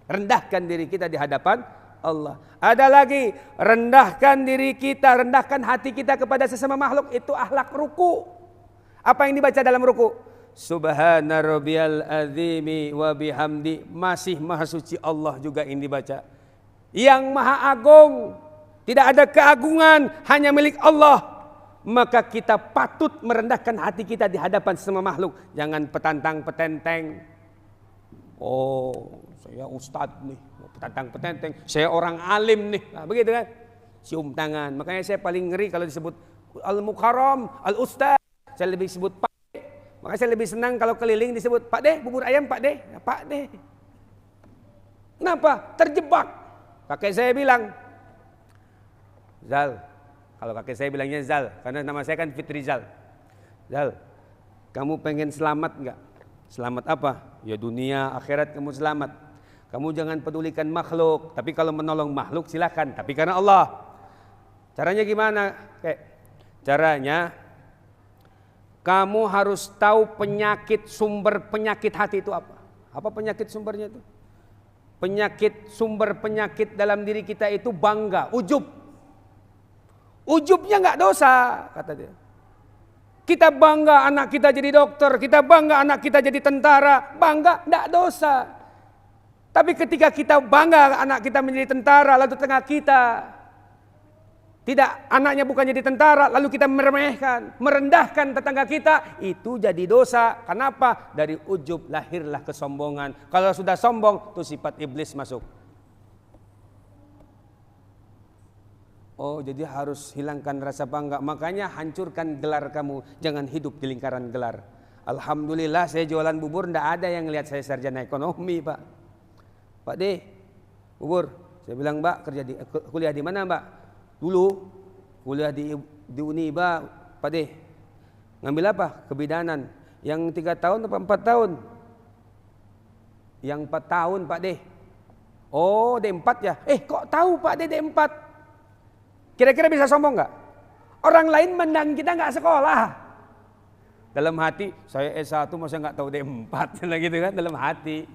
Rendahkan diri kita di hadapan Allah. Ada lagi, rendahkan diri kita, rendahkan hati kita kepada sesama makhluk, itu akhlak ruku. Apa yang dibaca dalam ruku? Subhana rabbiyal azimi wa bihamdi, masih maha suci Allah juga yang dibaca. Yang maha agung, tidak ada keagungan, hanya milik Allah. maka kita patut merendahkan hati kita di hadapan semua makhluk. Jangan petantang petenteng. Oh, saya ustadz nih, petantang petenteng. Saya orang alim nih. Nah, begitu kan? Cium tangan. Makanya saya paling ngeri kalau disebut al-mukarram, al-ustadz. Saya lebih sebut Pak De. Makanya saya lebih senang kalau keliling disebut Pak De, bubur ayam Pak De. Ya, Pak De. Kenapa? Terjebak. Kakek saya bilang, Zal. Kalau kakek saya bilangnya Zal, karena nama saya kan Fitri Zal. Zal, kamu pengen selamat enggak? Selamat apa? Ya dunia, akhirat kamu selamat. Kamu jangan pedulikan makhluk, tapi kalau menolong makhluk silakan, tapi karena Allah. Caranya gimana? Caranya kamu harus tahu sumber penyakit hati itu apa. Apa penyakit sumbernya itu? Sumber penyakit dalam diri kita itu bangga, ujub. Ujubnya nggak dosa, kata dia. Kita bangga anak kita jadi dokter, kita bangga anak kita jadi tentara, bangga nggak dosa. Tapi ketika kita bangga anak kita menjadi tentara, lalu tengah kita tidak, anaknya bukan jadi tentara, lalu kita meremehkan, merendahkan tetangga kita, itu jadi dosa. Kenapa? Dari ujub lahirlah kesombongan. Kalau sudah sombong, itu sifat iblis masuk. Oh, jadi harus hilangkan rasa bangga. Makanya hancurkan gelar kamu. Jangan hidup di lingkaran gelar. Alhamdulillah saya jualan bubur, ndak ada yang lihat saya sarjana ekonomi, Pak. Pak De, bubur. Saya bilang, Mbak, kuliah di mana, Mbak? Dulu kuliah di Uniba, Pak De. Ngambil apa? Kebidanan. Yang 3 tahun atau 4 tahun? Yang 4 tahun, Pak De. Oh, D4 ya? Kok tahu Pak De D4? Kira-kira bisa sombong nggak? Orang lain menang kita nggak sekolah. Dalam hati, saya S1 masa nggak tahu D4, gitu kan? Dalam hati.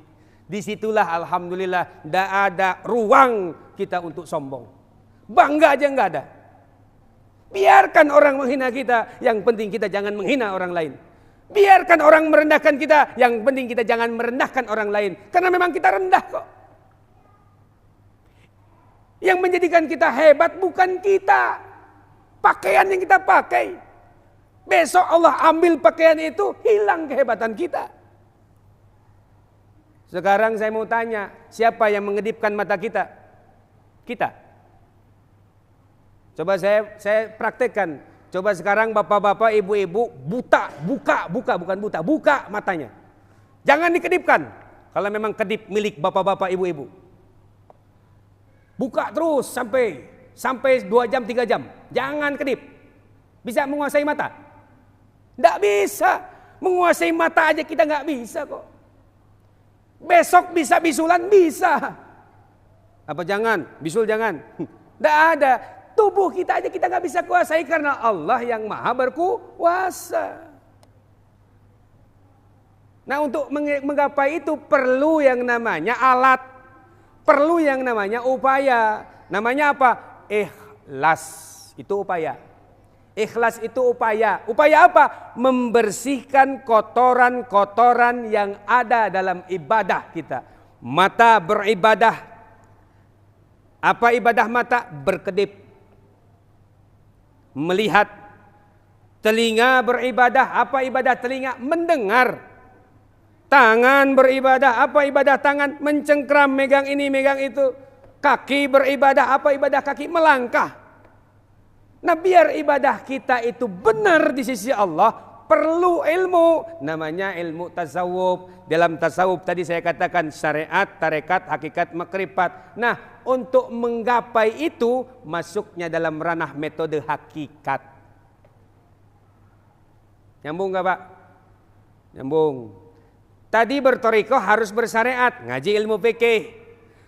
Disitulah alhamdulillah tidak ada ruang kita untuk sombong. Bangga aja nggak ada. Biarkan orang menghina kita, yang penting kita jangan menghina orang lain. Biarkan orang merendahkan kita, yang penting kita jangan merendahkan orang lain. Karena memang kita rendah kok. Yang menjadikan kita hebat bukan kita, pakaian yang kita pakai. Besok Allah ambil pakaian itu, hilang kehebatan kita. Sekarang saya mau tanya, siapa yang mengedipkan mata kita? Kita. Coba saya praktekkan. Coba sekarang bapak-bapak, ibu-ibu buka matanya. Jangan dikedipkan. Kalau memang kedip milik bapak-bapak, ibu-ibu. Buka terus sampai 2 jam 3 jam. Jangan kedip. Bisa menguasai mata? Tidak bisa. Menguasai mata aja kita nggak bisa kok. Besok bisa bisulan bisa. Apa jangan? Bisul jangan. Tidak ada. Tubuh kita aja kita nggak bisa kuasai karena Allah yang maha berkuasa. Nah, untuk menggapai itu perlu yang namanya alat. Perlu yang namanya upaya. Namanya apa? Ikhlas. Itu upaya. Ikhlas itu upaya. Upaya apa? Membersihkan kotoran-kotoran yang ada dalam ibadah kita. Mata beribadah. Apa ibadah mata? Berkedip. Melihat. Telinga beribadah. Apa ibadah telinga? Mendengar. Tangan beribadah, apa ibadah tangan? Mencengkram, megang ini, megang itu. Kaki beribadah, apa ibadah kaki? Melangkah. Nah, biar ibadah kita itu benar di sisi Allah, perlu ilmu. Namanya ilmu tasawuf. Dalam tasawuf tadi saya katakan syariat, tarekat, hakikat, makrifat. Nah, untuk menggapai itu masuknya dalam ranah metode hakikat. Nyambung gak, Pak? Nyambung. Tadi bertoriko harus bersyariat, ngaji ilmu fikih.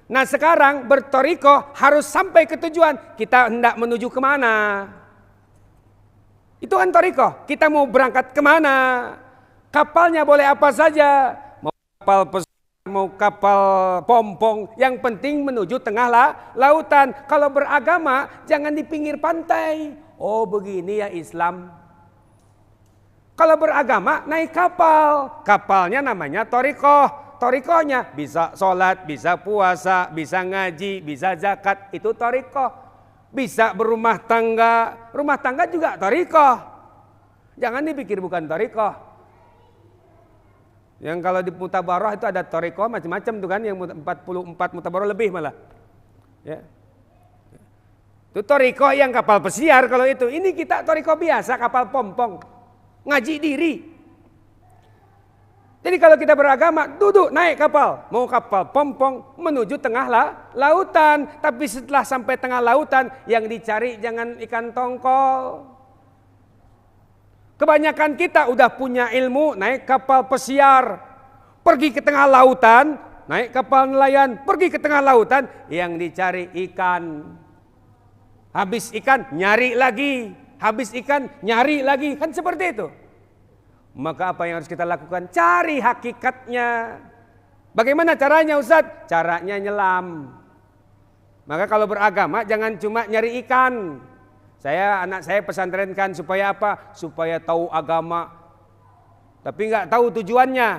Nah, sekarang bertoriko harus sampai ke tujuan. Kita hendak menuju kemana? Itu kan toriko. Kita mau berangkat kemana? Kapalnya boleh apa saja. Mau kapal pesawat, mau kapal pompong. Yang penting menuju tengah lautan. Kalau beragama jangan di pinggir pantai. Oh, begini ya Islam. Kalau beragama naik kapal. Kapalnya namanya torikoh. Torikohnya bisa sholat, bisa puasa, bisa ngaji, bisa zakat. Itu torikoh. bisa berumah tangga. Rumah tangga juga thariqah. Jangan dipikir bukan thariqah. Yang kalau di mutabarah itu ada thariqah macam-macam tuh kan, yang 44 mutabarah lebih malah. Ya. Itu thariqah yang kapal pesiar kalau itu. Ini kita thariqah biasa, kapal pompong. Ngaji diri. Jadi kalau kita beragama, duduk naik kapal. Mau kapal pompong menuju tengah lautan. Tapi setelah sampai tengah lautan, yang dicari jangan ikan tongkol. Kebanyakan kita udah punya ilmu, naik kapal pesiar. Pergi ke tengah lautan, naik kapal nelayan. Pergi ke tengah lautan, yang dicari ikan. Habis ikan, nyari lagi. Habis ikan, nyari lagi. Kan seperti itu. Maka apa yang harus kita lakukan? Cari hakikatnya. Bagaimana caranya Ustaz? Caranya nyelam. Maka kalau beragama jangan cuma nyari ikan. Anak saya pesantrenkan supaya apa? Supaya tahu agama. Tapi nggak tahu tujuannya.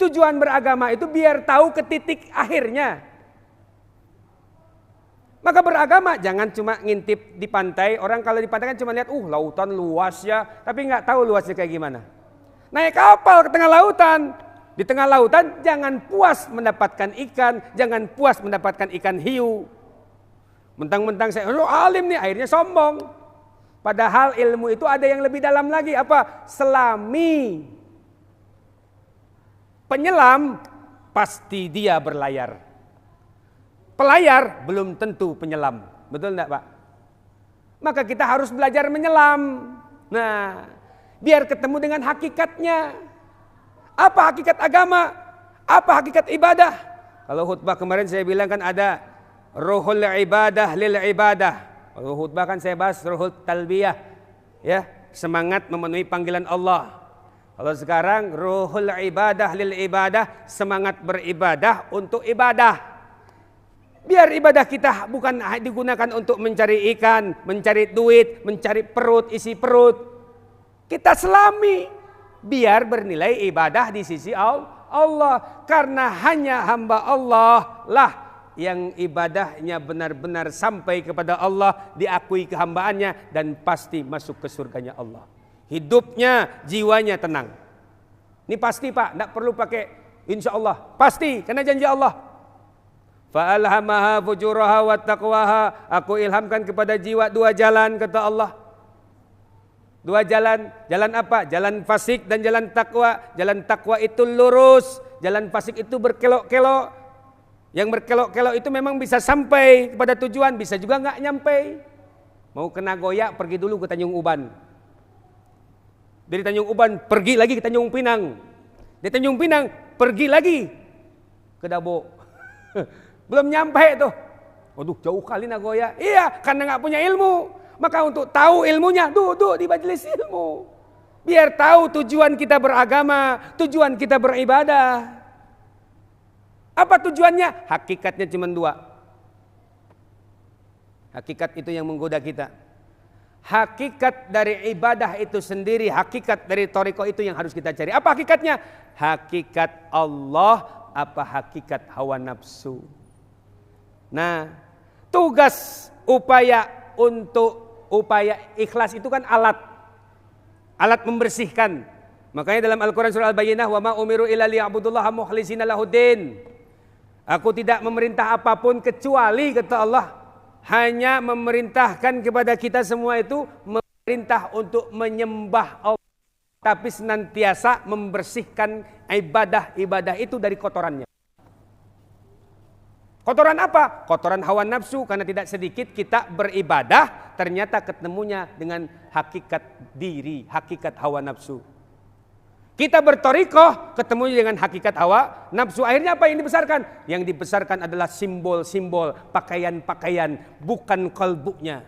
Tujuan beragama itu biar tahu ke titik akhirnya. Maka beragama jangan cuma ngintip di pantai. Orang kalau di pantai kan cuma lihat, lautan luas ya. Tapi nggak tahu luasnya kayak gimana. Naik kapal ke tengah lautan. Di tengah lautan jangan puas mendapatkan ikan. Jangan puas mendapatkan ikan hiu. Mentang-mentang saya alim nih, akhirnya sombong. Padahal ilmu itu ada yang lebih dalam lagi. Apa? Selami. Penyelam pasti dia berlayar. Pelayar belum tentu penyelam. Betul enggak Pak? Maka kita harus belajar menyelam. Nah, biar ketemu dengan hakikatnya. Apa hakikat agama? Apa hakikat ibadah? Kalau khutbah kemarin saya bilang kan ada ruhul ibadah lil ibadah. Kalau khutbah kan saya bahas ruhul talbiyah. Ya, semangat memenuhi panggilan Allah. Kalau sekarang ruhul ibadah lil ibadah, semangat beribadah untuk ibadah. Biar ibadah kita bukan digunakan untuk mencari ikan, mencari duit, mencari perut, isi perut. Kita selami biar bernilai ibadah di sisi Allah. Karena hanya hamba Allah lah yang ibadahnya benar-benar sampai kepada Allah, diakui kehambaannya dan pasti masuk ke surganya Allah. Hidupnya, jiwanya tenang. Ini pasti Pak, tidak perlu pakai insya Allah. Pasti, karena janji Allah. Fa'alhamaha fujuraha wa taqwaha. Aku ilhamkan kepada jiwa 2 jalan, kata Allah. 2 jalan. Jalan apa? Jalan fasik dan jalan takwa. Jalan takwa itu lurus. Jalan fasik itu berkelok-kelok. Yang berkelok-kelok itu memang bisa sampai kepada tujuan, bisa juga nggak nyampe. Mau ke Nagoya, pergi dulu ke Tanjung Uban. Dari Tanjung Uban pergi lagi ke Tanjung Pinang. Dari Tanjung Pinang pergi lagi ke Dabo. Belum nyampe tuh. Waduh, jauh kali Nagoya. Iya, karena nggak punya ilmu. Maka untuk tahu ilmunya, duduk di majelis ilmu. Biar tahu tujuan kita beragama, tujuan kita beribadah. Apa tujuannya? Hakikatnya cuma 2. Hakikat itu yang menggoda kita. Hakikat dari ibadah itu sendiri, hakikat dari thariqah itu yang harus kita cari. Apa hakikatnya? Hakikat Allah, apa hakikat hawa nafsu. Nah, tugas upaya ikhlas itu kan alat membersihkan. Makanya dalam Al-Quran surah Al-Bayyinah, wa ma umiru illa liya'budullaha mukhlishina lahuddin. Aku tidak memerintah apapun kecuali, kata Allah, hanya memerintahkan kepada kita semua itu memerintah untuk menyembah Allah, tapi senantiasa membersihkan ibadah itu dari kotorannya. Kotoran apa? Kotoran hawa nafsu, karena tidak sedikit kita beribadah ternyata ketemunya dengan hakikat diri, hakikat hawa nafsu. Kita berthariqah ketemu dengan hakikat hawa nafsu. Akhirnya apa yang dibesarkan? Yang dibesarkan adalah simbol-simbol, pakaian-pakaian, bukan kalbunya.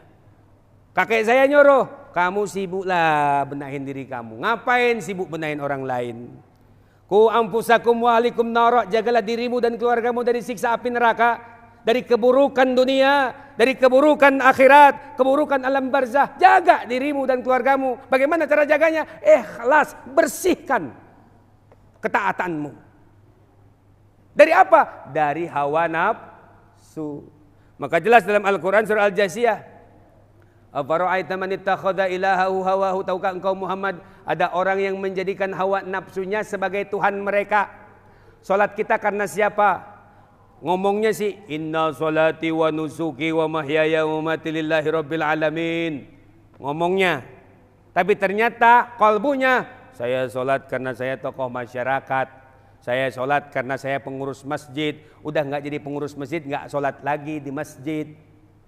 Kakek saya nyuruh, kamu sibuklah benahin diri kamu. Ngapain sibuk benahin orang lain? Ku anfusakum wa ahlikum nar, jagalah dirimu dan keluargamu dari siksa api neraka, dari keburukan dunia, dari keburukan akhirat, keburukan alam barzah. Jaga dirimu dan keluargamu. Bagaimana cara jaganya? Ikhlas, bersihkan ketaatanmu. Dari apa? Dari hawa nafsu. Maka jelas dalam Al-Quran surah Al-Jasiyah, Afara'aita man ittakhadha ilahahu hawahu, tahukah engkau Muhammad ada orang yang menjadikan hawa nafsunya sebagai Tuhan mereka. Salat kita karena siapa? Ngomongnya sih inna salati wa nusuki wa mahyaya wa mamati lillahi rabbil alamin. Ngomongnya. Tapi ternyata kalbunya, saya salat karena saya tokoh masyarakat. Saya salat karena saya pengurus masjid. Udah enggak jadi pengurus masjid, enggak salat lagi di masjid.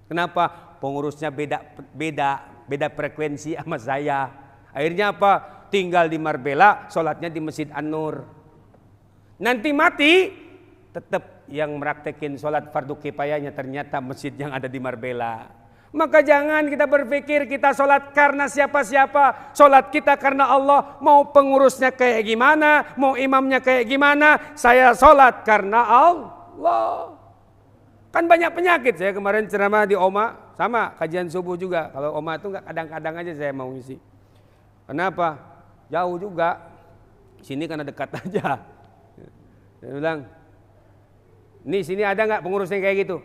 Kenapa? Pengurusnya beda frekuensi sama saya. Akhirnya apa? Tinggal di Marbella, salatnya di Masjid An-Nur. Nanti mati tetap yang meraktekin salat fardu kifayahnya ternyata masjid yang ada di Marbella. Maka jangan kita berpikir kita salat karena siapa-siapa. Salat kita karena Allah. Mau pengurusnya kayak gimana, mau imamnya kayak gimana, saya salat karena Allah. Kan banyak penyakit. Saya kemarin ceramah di Oma, sama kajian subuh juga. Kalau Oma itu nggak kadang-kadang aja saya mau ngisi. Kenapa? Jauh juga. Sini karena dekat aja. Saya bilang, nih sini ada nggak pengurusnya kayak gitu?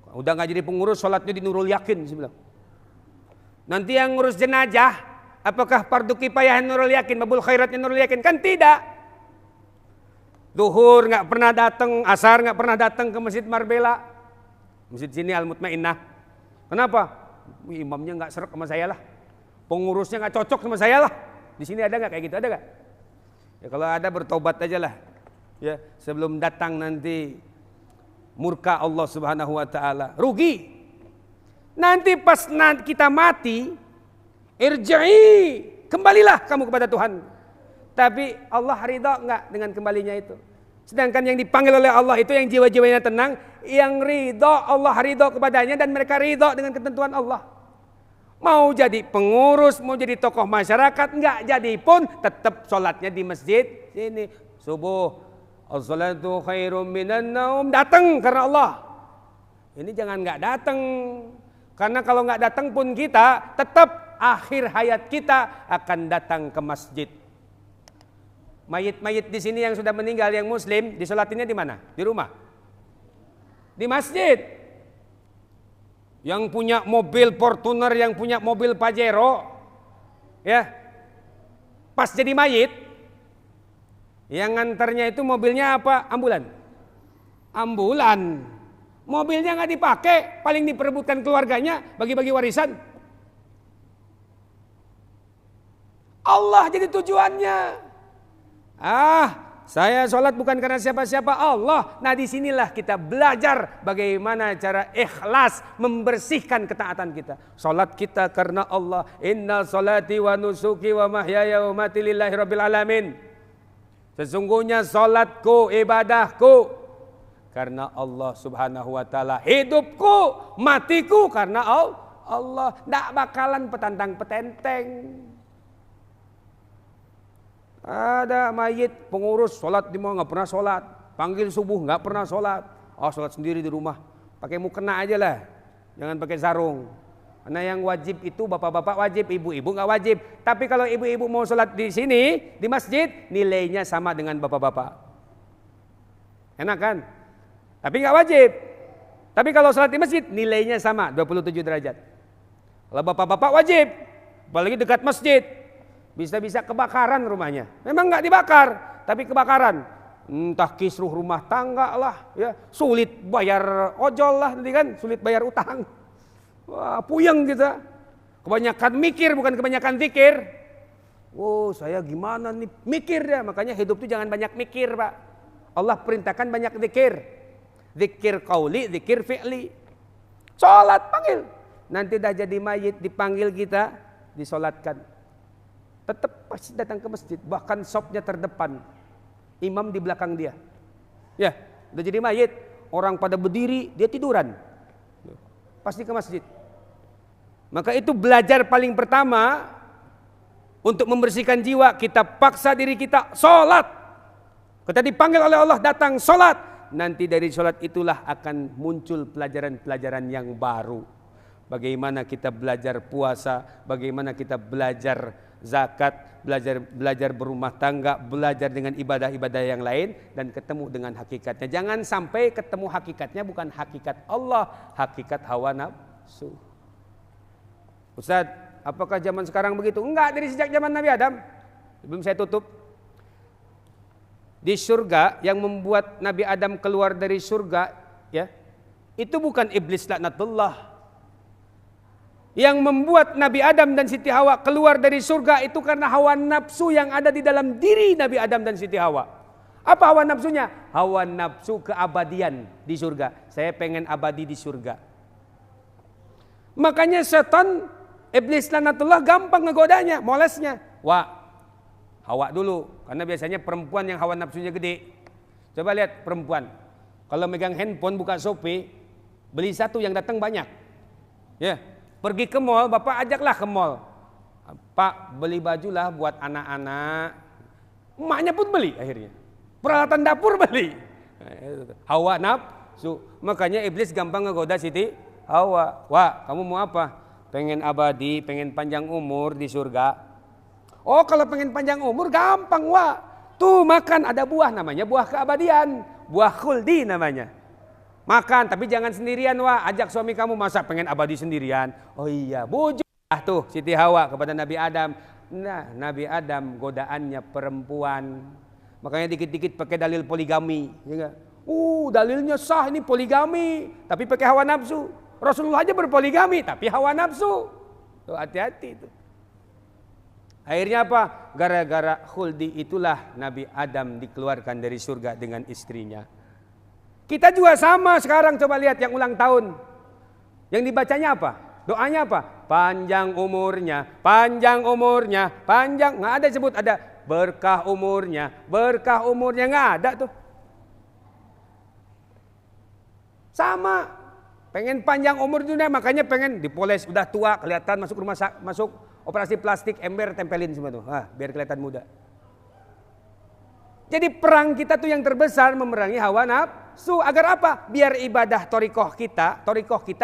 Udah nggak jadi pengurus, sholatnya di Nurul Yakin. Saya bilang. Nanti yang ngurus jenazah, apakah fardu kifayah Nurul Yakin, babul khairatnya Nurul Yakin? Kan tidak. Duhur nggak pernah datang, asar nggak pernah datang ke Masjid Marbella. Masjid sini Al Mutmainnah. Kenapa? Imamnya nggak serak sama saya lah. Pengurusnya nggak cocok sama saya lah. Di sini ada nggak kayak gitu? Ada nggak? Ya kalau ada bertobat aja lah. Ya sebelum datang nanti murka Allah Subhanahu wa taala. Rugi. Nanti pas kita mati, irji'i, kembalilah kamu kepada Tuhan. Tapi Allah ridha enggak dengan kembalinya itu? Sedangkan yang dipanggil oleh Allah itu yang jiwa-jiwanya tenang, yang ridha, Allah ridha kepadanya dan mereka ridha dengan ketentuan Allah. Mau jadi pengurus, mau jadi tokoh masyarakat, enggak jadi pun tetap sholatnya di masjid sini. Subuh, as-salatu khairum minan naum, datang karena Allah. Ini jangan enggak datang. Karena kalau enggak datang pun kita tetap akhir hayat kita akan datang ke masjid. Mayit-mayit di sini yang sudah meninggal yang muslim, disolatinnya di mana? Di rumah. Di masjid. Yang punya mobil Fortuner, yang punya mobil Pajero, ya, pas jadi mayit, yang nganternya itu mobilnya apa? Ambulan. Ambulan. Mobilnya nggak dipakai, paling diperebutkan keluarganya, bagi-bagi warisan. Allah jadi tujuannya. Saya sholat bukan karena siapa-siapa, Allah. Nah disinilah kita belajar bagaimana cara ikhlas membersihkan ketaatan kita. Sholat kita karena Allah. Inna sholati wa nusuki wa mahyaya wa mamati lillahi rabbil alamin. Sesungguhnya sholatku, ibadahku karena Allah Subhanahu wa ta'ala. Hidupku, matiku karena Allah. Tidak bakalan petantang petenteng. Ada mayit pengurus sholat di mana nggak pernah sholat, panggil subuh nggak pernah sholat, sholat sendiri di rumah, pakai mukena aja lah, jangan pakai sarung. Karena yang wajib itu bapak-bapak wajib, ibu-ibu nggak wajib. Tapi kalau ibu-ibu mau sholat di sini di masjid, nilainya sama dengan bapak-bapak. Enak kan? Tapi nggak wajib. Tapi kalau sholat di masjid nilainya sama 27 derajat. Kalau bapak-bapak wajib, apalagi dekat masjid. Bisa-bisa kebakaran rumahnya. Memang nggak dibakar, tapi kebakaran. Entah kisruh rumah tangga lah, ya, sulit bayar ojol lah, nanti kan, sulit bayar utang. Wah, puyeng kita. Kebanyakan mikir bukan kebanyakan zikir. Saya gimana nih mikir ya, makanya hidup itu jangan banyak mikir, Pak. Allah perintahkan banyak zikir. Zikir qauli, zikir fi'li. Salat panggil. Nanti dah jadi mayit dipanggil kita, disolatkan. Tetap pasti datang ke masjid, bahkan sopnya terdepan, imam di belakang dia. Ya, udah jadi mayit, orang pada berdiri, dia tiduran, pasti ke masjid. Maka itu belajar paling pertama untuk membersihkan jiwa, kita paksa diri kita sholat. Kita dipanggil oleh Allah datang sholat. Nanti dari sholat itulah akan muncul pelajaran-pelajaran yang baru. Bagaimana kita belajar puasa, bagaimana kita belajar zakat, belajar berumah tangga, belajar dengan ibadah-ibadah yang lain dan ketemu dengan hakikatnya. Jangan sampai ketemu hakikatnya bukan hakikat Allah, hakikat hawa nafsu. Ustaz, apakah zaman sekarang begitu? Enggak, dari sejak zaman Nabi Adam. Sebelum saya tutup. Di surga yang membuat Nabi Adam keluar dari surga, ya, itu bukan iblis laknatullah. Yang membuat Nabi Adam dan Siti Hawa keluar dari surga itu karena hawa nafsu yang ada di dalam diri Nabi Adam dan Siti Hawa. Apa hawa nafsunya? Hawa nafsu keabadian di surga. Saya pengen abadi di surga. Makanya setan, iblis laknatullah gampang ngegodanya, molesnya. Wah, Hawa dulu, karena biasanya perempuan yang hawa nafsunya gede. Coba lihat perempuan, kalau megang handphone buka Shopee, beli satu yang datang banyak. Ya, pergi ke mall, bapak ajaklah ke mall. Pak, beli bajulah buat anak-anak. Emaknya pun beli akhirnya. Peralatan dapur beli. Hawa nafsu. Makanya iblis gampang ngegoda Siti Hawa. Wah, kamu mau apa? Pengen abadi, pengen panjang umur di surga. Oh, kalau pengen panjang umur gampang, wah. Tuh makan, ada buah namanya buah keabadian, buah khuldi namanya. Makan, tapi jangan sendirian, wah. Ajak suami kamu, masa pengen abadi sendirian? Oh iya, bujuk tuh Siti Hawa kepada Nabi Adam. Nah, Nabi Adam godaannya perempuan. Makanya dikit-dikit pakai dalil poligami, ya. Dalilnya sah ini poligami, tapi pakai hawa nafsu. Rasulullah aja berpoligami, tapi hawa nafsu. Tuh hati-hati itu. Akhirnya apa? Gara-gara khuldi itulah Nabi Adam dikeluarkan dari surga dengan istrinya. Kita juga sama sekarang, coba lihat yang ulang tahun. Yang dibacanya apa? Doanya apa? Panjang umurnya, panjang umurnya, panjang. Nggak ada sebut, ada berkah umurnya, nggak ada tuh. Sama, pengen panjang umur dunia, makanya pengen dipoles, udah tua, kelihatan masuk rumah masuk operasi plastik, ember tempelin semua tuh, biar kelihatan muda. Jadi perang kita tuh yang terbesar memerangi hawa nafsu. Agar apa? Biar ibadah torikoh kita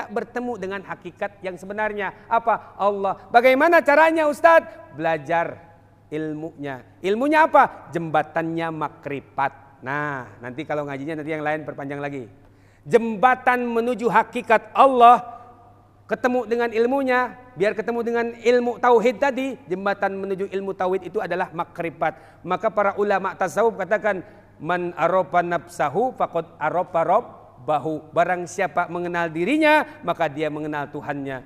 bertemu dengan hakikat yang sebenarnya. Apa? Allah. Bagaimana caranya Ustadz? Belajar ilmunya. Ilmunya apa? Jembatannya makrifat. Nah, nanti kalau ngajinya nanti yang lain perpanjang lagi. Jembatan menuju hakikat Allah. Ketemu dengan ilmunya, biar ketemu dengan ilmu tauhid tadi, jembatan menuju ilmu tauhid itu adalah makrifat. Maka para ulama tasawuf katakan, man arofa nafsahu faqad arofa rabbahu. Barang siapa mengenal dirinya, maka dia mengenal Tuhannya.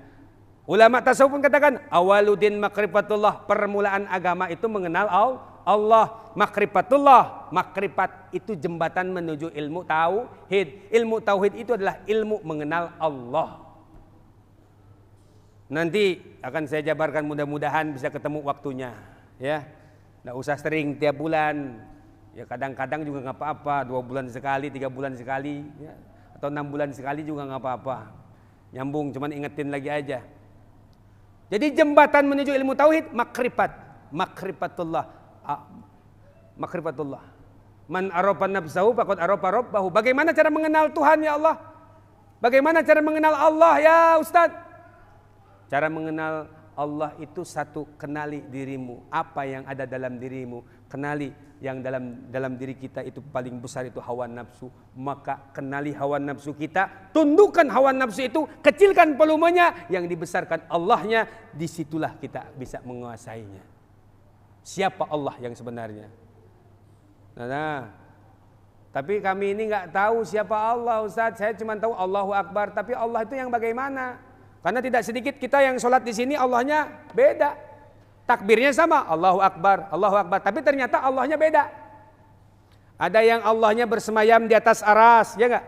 Ulama tasawuf pun katakan, awaludin makrifatullah, permulaan agama itu mengenal Allah. Makrifatullah, makrifat itu jembatan menuju ilmu tauhid. Ilmu tauhid itu adalah ilmu mengenal Allah. Nanti akan saya jabarkan, mudah-mudahan bisa ketemu waktunya, ya. Nggak usah sering tiap bulan, ya kadang-kadang juga nggak apa-apa, 2 bulan sekali, 3 bulan sekali, ya. Atau 6 bulan sekali juga nggak apa-apa. Nyambung, cuman ingetin lagi aja. Jadi jembatan menuju ilmu tauhid, makrifatullah. Man arofa nafsahu faqad arofa rabbahu. Bagaimana cara mengenal Tuhan ya Allah? Bagaimana cara mengenal Allah ya Ustadz? Cara mengenal Allah itu satu, kenali dirimu. Apa yang ada dalam dirimu, kenali yang dalam diri kita itu paling besar itu hawa nafsu. Maka kenali hawa nafsu kita, tundukkan hawa nafsu itu, kecilkan volumenya, yang dibesarkan Allahnya, disitulah kita bisa menguasainya. Siapa Allah yang sebenarnya? Nah, tapi kami ini nggak tahu siapa Allah, Ustaz. Saya cuma tahu Allahu Akbar, tapi Allah itu yang bagaimana? Karena tidak sedikit kita yang sholat di sini Allahnya beda. Takbirnya sama, Allahu Akbar, tapi ternyata Allahnya beda. Ada yang Allahnya bersemayam di atas aras, ya enggak?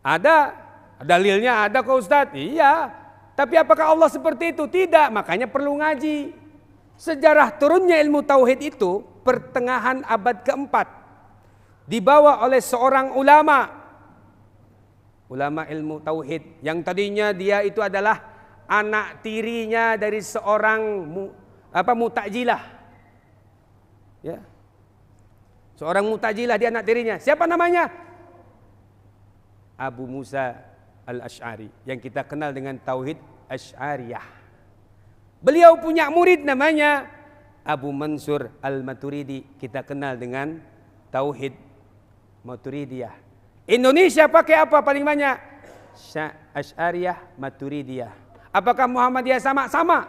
Ada, dalilnya ada kok Ustadz. Iya, tapi apakah Allah seperti itu? Tidak, makanya perlu ngaji. Sejarah turunnya ilmu tauhid itu pertengahan abad keempat, dibawa oleh seorang ulama ilmu tauhid, yang tadinya dia itu adalah anak tirinya dari seorang Mu'tazilah, ya, seorang Mu'tazilah, dia anak tirinya. Siapa namanya? Abu Musa al-Asy'ari, yang kita kenal dengan tauhid Asy'ariyah. Beliau punya murid namanya Abu Mansur al-Maturidi, kita kenal dengan tauhid Maturidiyah. Indonesia pakai apa paling banyak? Asy'ariyah, Maturidiyah. Apakah Muhammadiyah sama? Sama.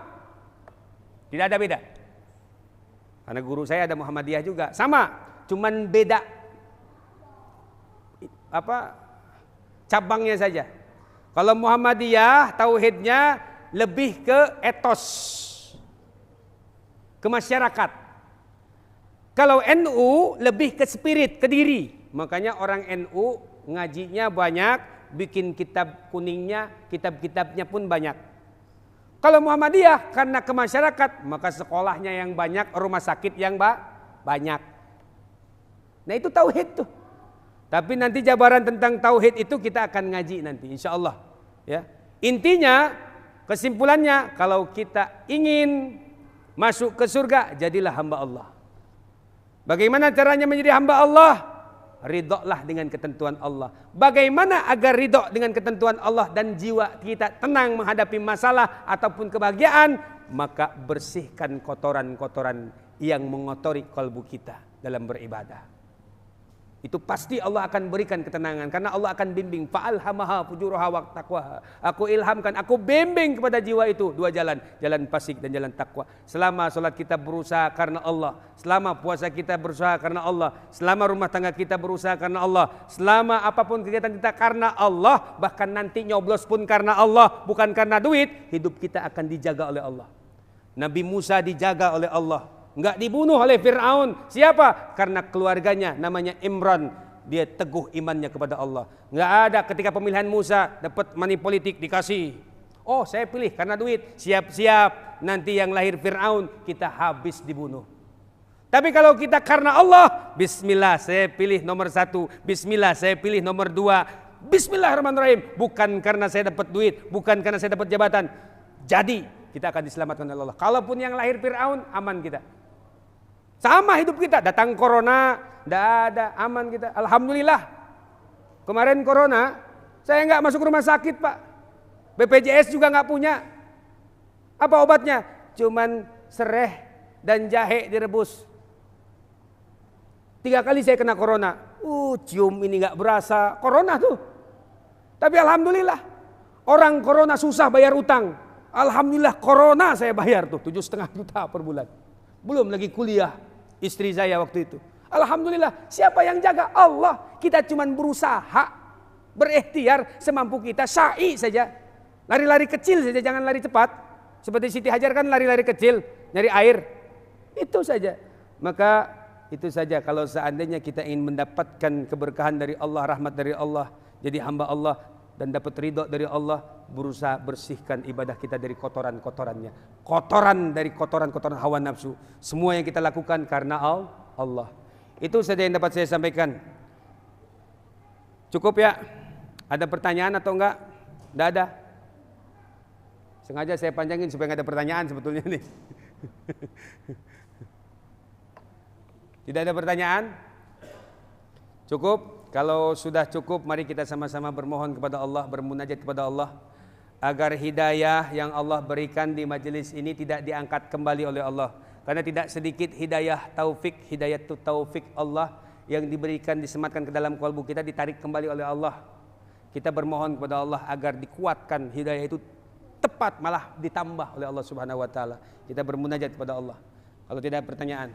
Tidak ada beda. Karena guru saya ada Muhammadiyah juga. Sama. Cuman beda cabangnya saja. Kalau Muhammadiyah tauhidnya lebih ke etos, ke masyarakat. Kalau NU lebih ke spirit, ke diri. Makanya orang NU ngajinya banyak, bikin kitab kuningnya, kitab-kitabnya pun banyak. Kalau Muhammadiyah karena ke masyarakat, maka sekolahnya yang banyak, rumah sakit yang banyak. Nah itu tauhid tuh. Tapi nanti jabaran tentang tauhid itu kita akan ngaji nanti insya Allah. Ya. Intinya, kesimpulannya, kalau kita ingin masuk ke surga, jadilah hamba Allah. Bagaimana caranya menjadi hamba Allah? Ridholah dengan ketentuan Allah. Bagaimana agar ridho dengan ketentuan Allah dan jiwa kita tenang menghadapi masalah ataupun kebahagiaan? Maka bersihkan kotoran-kotoran yang mengotori kalbu kita dalam beribadah. Itu pasti Allah akan berikan ketenangan karena Allah akan bimbing. Fa'alhamaha fujuraha wa taqwaha. Aku ilhamkan, aku bimbing kepada jiwa itu dua jalan, jalan fasik dan jalan takwa. Selama salat kita berusaha karena Allah, selama puasa kita berusaha karena Allah, selama rumah tangga kita berusaha karena Allah, selama apapun kegiatan kita karena Allah, bahkan nanti nyoblos pun karena Allah, bukan karena duit, hidup kita akan dijaga oleh Allah. Nabi Musa dijaga oleh Allah. Enggak dibunuh oleh Fir'aun. Siapa? Karena keluarganya namanya Imran. Dia teguh imannya kepada Allah. Enggak ada ketika pemilihan Musa dapat money politik dikasih. Oh saya pilih karena duit. Siap-siap nanti yang lahir Fir'aun kita habis dibunuh. Tapi kalau kita karena Allah, bismillah saya pilih nomor 1. Bismillah saya pilih nomor 2. Bismillahirrahmanirrahim. Bukan karena saya dapat duit. Bukan karena saya dapat jabatan. Jadi kita akan diselamatkan oleh Allah. Kalaupun yang lahir Fir'aun, aman kita. Sama hidup kita, datang corona, tidak ada, aman kita. Alhamdulillah. Kemarin corona, saya nggak masuk rumah sakit Pak. BPJS juga nggak punya. Apa obatnya? Cuman sereh dan jahe direbus. 3 kali saya kena corona. Cium ini nggak berasa. Corona tuh. Tapi alhamdulillah. Orang corona susah bayar utang. Alhamdulillah corona saya bayar tuh 7,5 juta per bulan. Belum lagi kuliah istri saya waktu itu. Alhamdulillah, siapa yang jaga? Allah. Kita cuma berusaha, berikhtiar semampu kita, syai saja. Lari-lari kecil saja, jangan lari cepat. Seperti Siti Hajar kan lari-lari kecil, nyari air. Itu saja. Maka itu saja kalau seandainya kita ingin mendapatkan keberkahan dari Allah, rahmat dari Allah, jadi hamba Allah dan dapat ridho dari Allah, berusaha bersihkan ibadah kita dari kotoran-kotorannya. Kotoran dari kotoran-kotoran hawa nafsu. Semua yang kita lakukan karena Allah. Itu saja yang dapat saya sampaikan. Cukup ya? Ada pertanyaan atau enggak? Enggak ada. Sengaja saya panjangin supaya enggak ada pertanyaan sebetulnya nih. Tidak ada pertanyaan? Cukup? Kalau sudah cukup, mari kita sama-sama bermohon kepada Allah, bermunajat kepada Allah agar hidayah yang Allah berikan di majelis ini tidak diangkat kembali oleh Allah. Karena tidak sedikit hidayah taufik, hidayah itu taufik Allah yang diberikan, disematkan ke dalam kalbu kita, ditarik kembali oleh Allah. Kita bermohon kepada Allah agar dikuatkan hidayah itu tepat, malah ditambah oleh Allah Subhanahu wa taala. Kita bermunajat kepada Allah. Kalau tidak ada pertanyaan.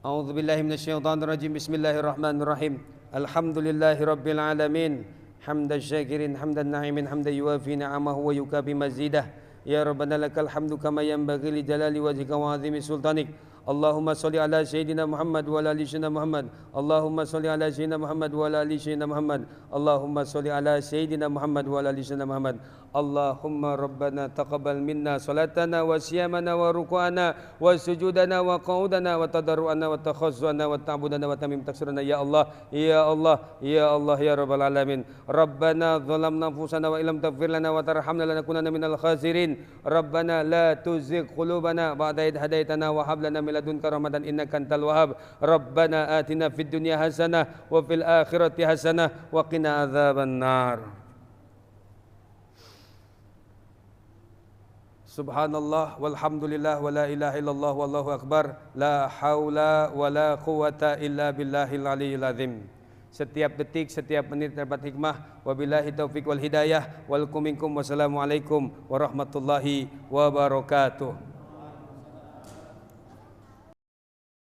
A'udzubillahi minasyaitonirrajim. Bismillahirrahmanirrahim. Alhamdulillahirabbil alamin. Hamdan syakirin, hamdan na'imin, hamdan yuwafi ni'amahu wa yukafi mazidah. Ya Rabbana lakal hamdu kama yanbaghi li jalali wajhika wa 'azimi sultanik. Allahumma salli ala sayyidina Muhammad wa ala ali sayyidina Muhammad. Allahumma salli ala sayyidina Muhammad wa ala ali sayyidina Muhammad. Allahumma salli ala sayyidina Muhammad wa ala ali sayyidina Muhammad. Allahumma rabbana taqabbal minna salatana wa siyamana wa ruku'ana wa sujudana wa qa'udana wa tadarru'ana wa takhazzuna wa ta'budana wa tamim taksirana. Ya Allah, ya Allah, ya Allah, ya Rabbal alamin. Rabbana zalamna anfusana wa illam taghfir lana wa tarhamna lanakunanna minal khasirin. Rabbana la tuzigh qulubana ba'da idh hadaitana wa hab lana min ladunka rahmatan innaka antal wahhab. Rabbana atina fid dunya hasanah wa fil akhirati hasanah wa qina adzabannar. Subhanallah walhamdulillah wa la ilaha illallah wallahu akbar. La haula wa la quwata illa billahil aliyyil azim. setiap detik, setiap menit terdapat hikmah. Wabillahi taufiq wal hidayah. Walakum minkum. Wassalamualaikum warahmatullahi wabarakatuh.